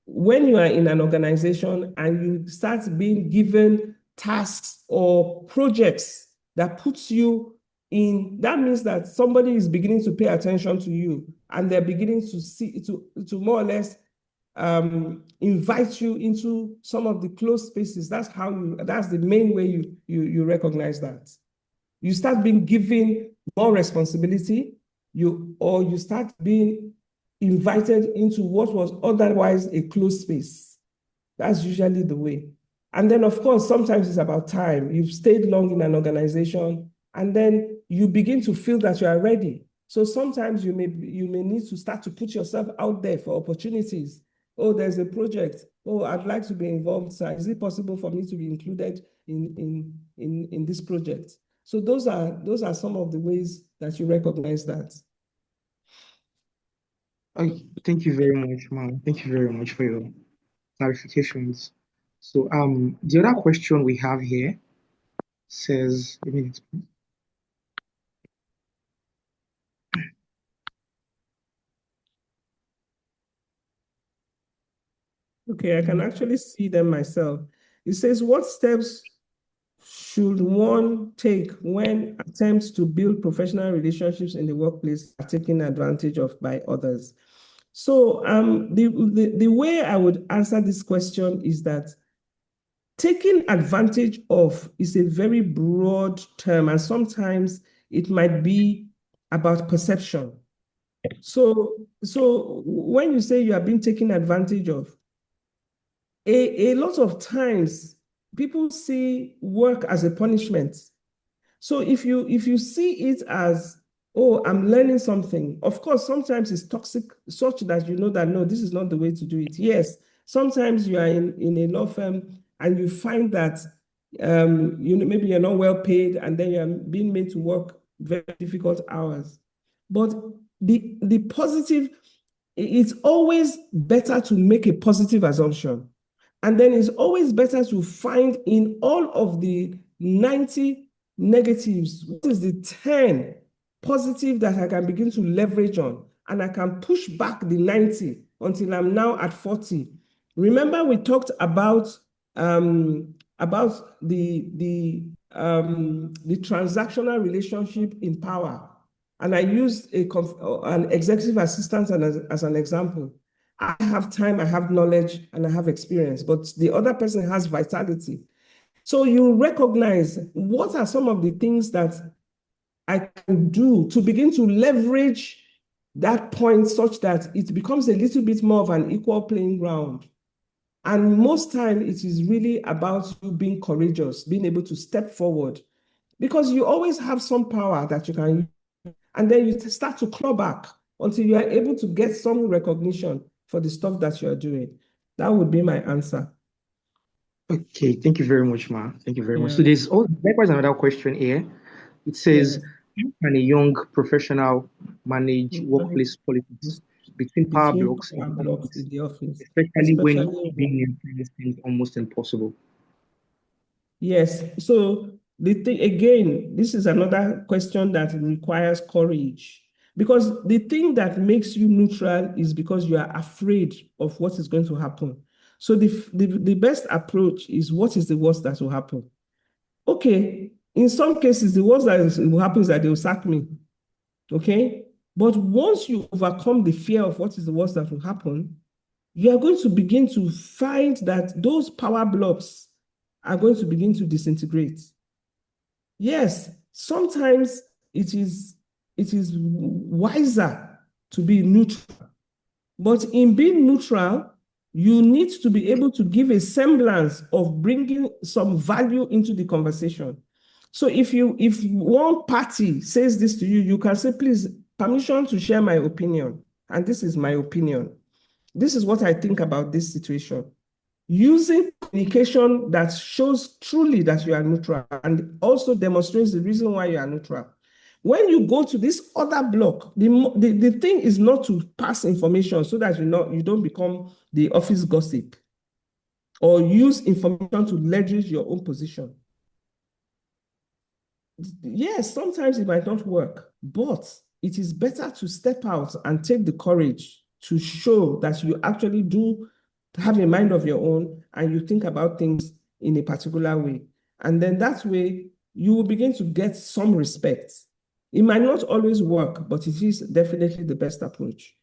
when you are in an organization and you start being given tasks or projects that puts you in, that means that somebody is beginning to pay attention to you and they're beginning to see to more or less invite you into some of the closed spaces. That's the main way you recognize that. You start being given more responsibility, or you start being invited into what was otherwise a closed space. That's usually the way. And then, of course, sometimes it's about time. You've stayed long in an organization, and then you begin to feel that you are ready. So sometimes you may need to start to put yourself out there for opportunities. Oh, there's a project. Oh, I'd like to be involved. So is it possible for me to be included in this project? So those are some of the ways that you recognize that. Thank you very much, ma'am. Thank you very much for your clarifications. So the other question we have here says, a minute, please. Okay, I can actually see them myself. It says, what steps should one take when attempts to build professional relationships in the workplace are taken advantage of by others? So the way I would answer this question is that taking advantage of is a very broad term, and sometimes it might be about perception. So when you say you are being taken advantage of, a lot of times people see work as a punishment. So if you see it as, oh, I'm learning something, of course, sometimes it's toxic such that you know that, no, this is not the way to do it. Yes, sometimes you are in a law firm and you find that maybe you're not well paid and then you're being made to work very difficult hours. But the positive, it's always better to make a positive assumption. And then it's always better to find in all of the 90 negatives, what is the 10 positive that I can begin to leverage on? And I can push back the 90 until I'm now at 40. Remember, we talked about the transactional relationship in power. And I used an executive assistant as an example. I have time, I have knowledge, and I have experience, but the other person has vitality. So you recognize what are some of the things that I can do to begin to leverage that point such that it becomes a little bit more of an equal playing ground. And most time it is really about you being courageous, being able to step forward, because you always have some power that you can use. And then you start to claw back until you are able to get some recognition for the stuff that you are doing. That would be my answer. Okay, thank you very much, ma. Thank you very much. So there's likewise another question here. It says, how can a young professional manage workplace politics between power blocks in the office, especially when being influenced is almost impossible? Yes. So the thing, again, this is another question that requires courage, because the thing that makes you neutral is because you are afraid of what is going to happen. So the best approach is, what is the worst that will happen? Okay, in some cases, the worst that will happen is that they will sack me. Okay? But once you overcome the fear of what is the worst that will happen, you are going to begin to find that those power blocks are going to begin to disintegrate. Yes, sometimes it is wiser to be neutral. But in being neutral, you need to be able to give a semblance of bringing some value into the conversation. So if one party says this to you, you can say, please, permission to share my opinion. And this is my opinion. This is what I think about this situation. Using communication that shows truly that you are neutral and also demonstrates the reason why you are neutral. When you go to this other block, the thing is not to pass information so that you don't become the office gossip or use information to leverage your own position. yes, sometimes it might not work, but it is better to step out and take the courage to show that you actually do have a mind of your own and you think about things in a particular way. And then that way, you will begin to get some respect. It might not always work, but it is definitely the best approach.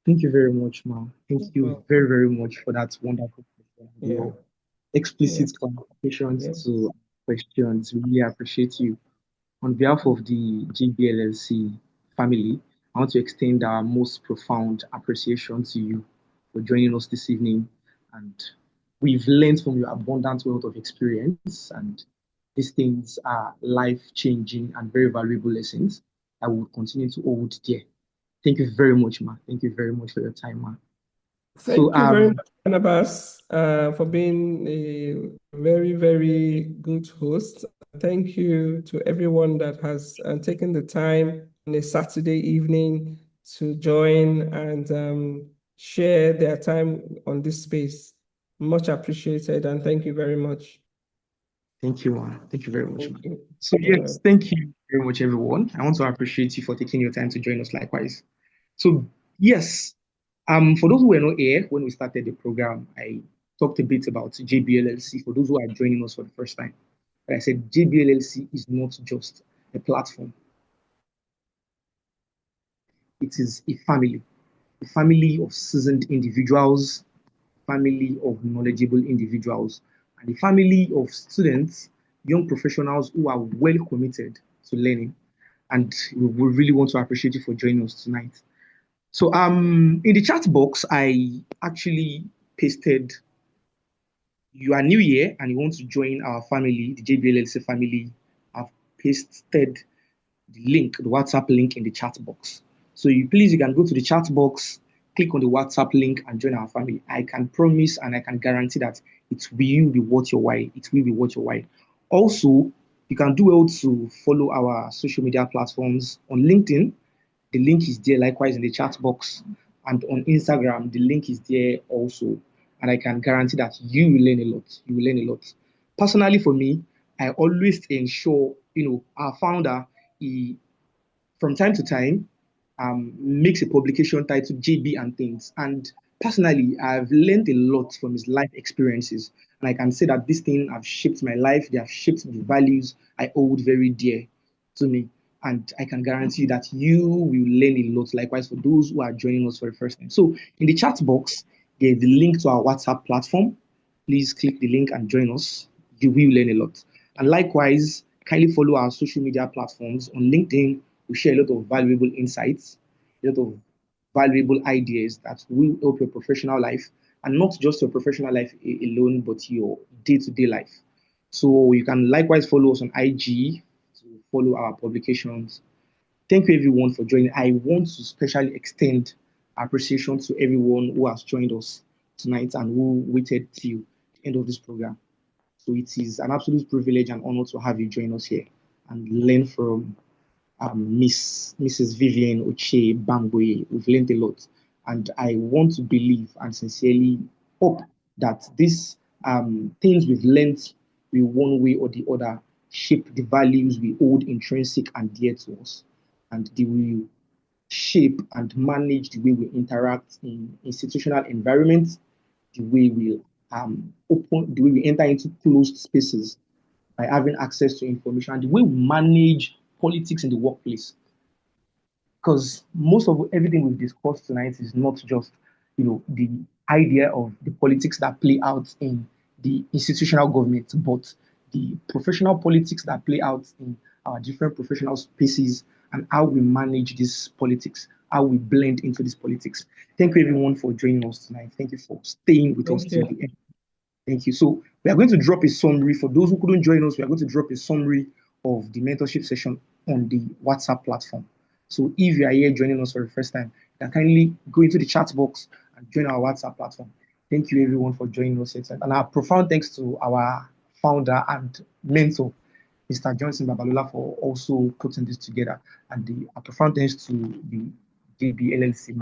Thank you very much, Ma. Thank you very, very much for that wonderful question. Your explicit clarifications to questions. Really appreciate you. On behalf of the JBLLC family, I want to extend our most profound appreciation to you for joining us this evening. And we've learned from your abundant wealth of experience, and these things are life-changing and very valuable lessons I will continue to hold dear. Thank you very much, Ma. Thank you very much for your time, Ma. Thank you very much, Barnabas, for being a very, very good host. Thank you to everyone that has taken the time on a Saturday evening to join and share their time on this space. Much appreciated, and thank you very much. Thank you, Ma. Thank you very much, Ma. So yes, thank you very much, everyone. I want to appreciate you for taking your time to join us likewise. So yes, for those who were not here when we started the program, I talked a bit about JBLLC for those who are joining us for the first time. But I said JBLLC is not just a platform. It is a family of seasoned individuals, family of knowledgeable individuals, and a family of students, young professionals who are well committed to learning. And we really want to appreciate you for joining us tonight. So in the chat box, I actually pasted, you are new here and you want to join our family, the JBLLC family. I've pasted the link, the WhatsApp link in the chat box. So you can go to the chat box, click on the WhatsApp link and join our family. I can promise and I can guarantee that it will be worth your while. It will be worth your while. Also, you can do well to follow our social media platforms on LinkedIn. The link is there likewise in the chat box. And on Instagram, the link is there also. And I can guarantee that you will learn a lot. You will learn a lot. Personally, for me, I always ensure, our founder, from time to time, makes a publication titled JB and Things. And personally, I've learned a lot from his life experiences. And I can say that this thing have shaped my life. They have shaped the values I hold very dear to me. And I can guarantee you that you will learn a lot, likewise for those who are joining us for the first time. So in the chat box, there's the link to our WhatsApp platform. Please click the link and join us. You will learn a lot. And likewise, kindly follow our social media platforms. On LinkedIn, we share a lot of valuable insights, a lot of valuable ideas that will help your professional life, and not just your professional life alone, but your day-to-day life. So you can likewise follow us on IG to follow our publications. Thank you everyone for joining. I want to specially extend appreciation to everyone who has joined us tonight and who waited till the end of this program. So it is an absolute privilege and honor to have you join us here and learn from Mrs. Vivian Oche Bangboye. We've learned a lot. And I want to believe and sincerely hope that these things we've learned will one way or the other shape the values we hold intrinsic and dear to us. And they will shape and manage the way we interact in institutional environments, the way we the way we enter into closed spaces by having access to information, and the way we manage politics in the workplace. Because most of everything we've discussed tonight is not just, the idea of the politics that play out in the institutional government, but the professional politics that play out in our different professional spaces and how we manage this politics, how we blend into this politics. Thank you everyone for joining us tonight. Thank you for staying with us till the end. Thank you. So we are going to drop a summary for those who couldn't join us. We are going to drop a summary of the mentorship session on the WhatsApp platform. So if you are here joining us for the first time, you can kindly go into the chat box and join our WhatsApp platform. Thank you everyone for joining us here tonight. And our profound thanks to our founder and mentor, Mr. Johnson Babalola, for also putting this together. And our profound thanks to the JBLLC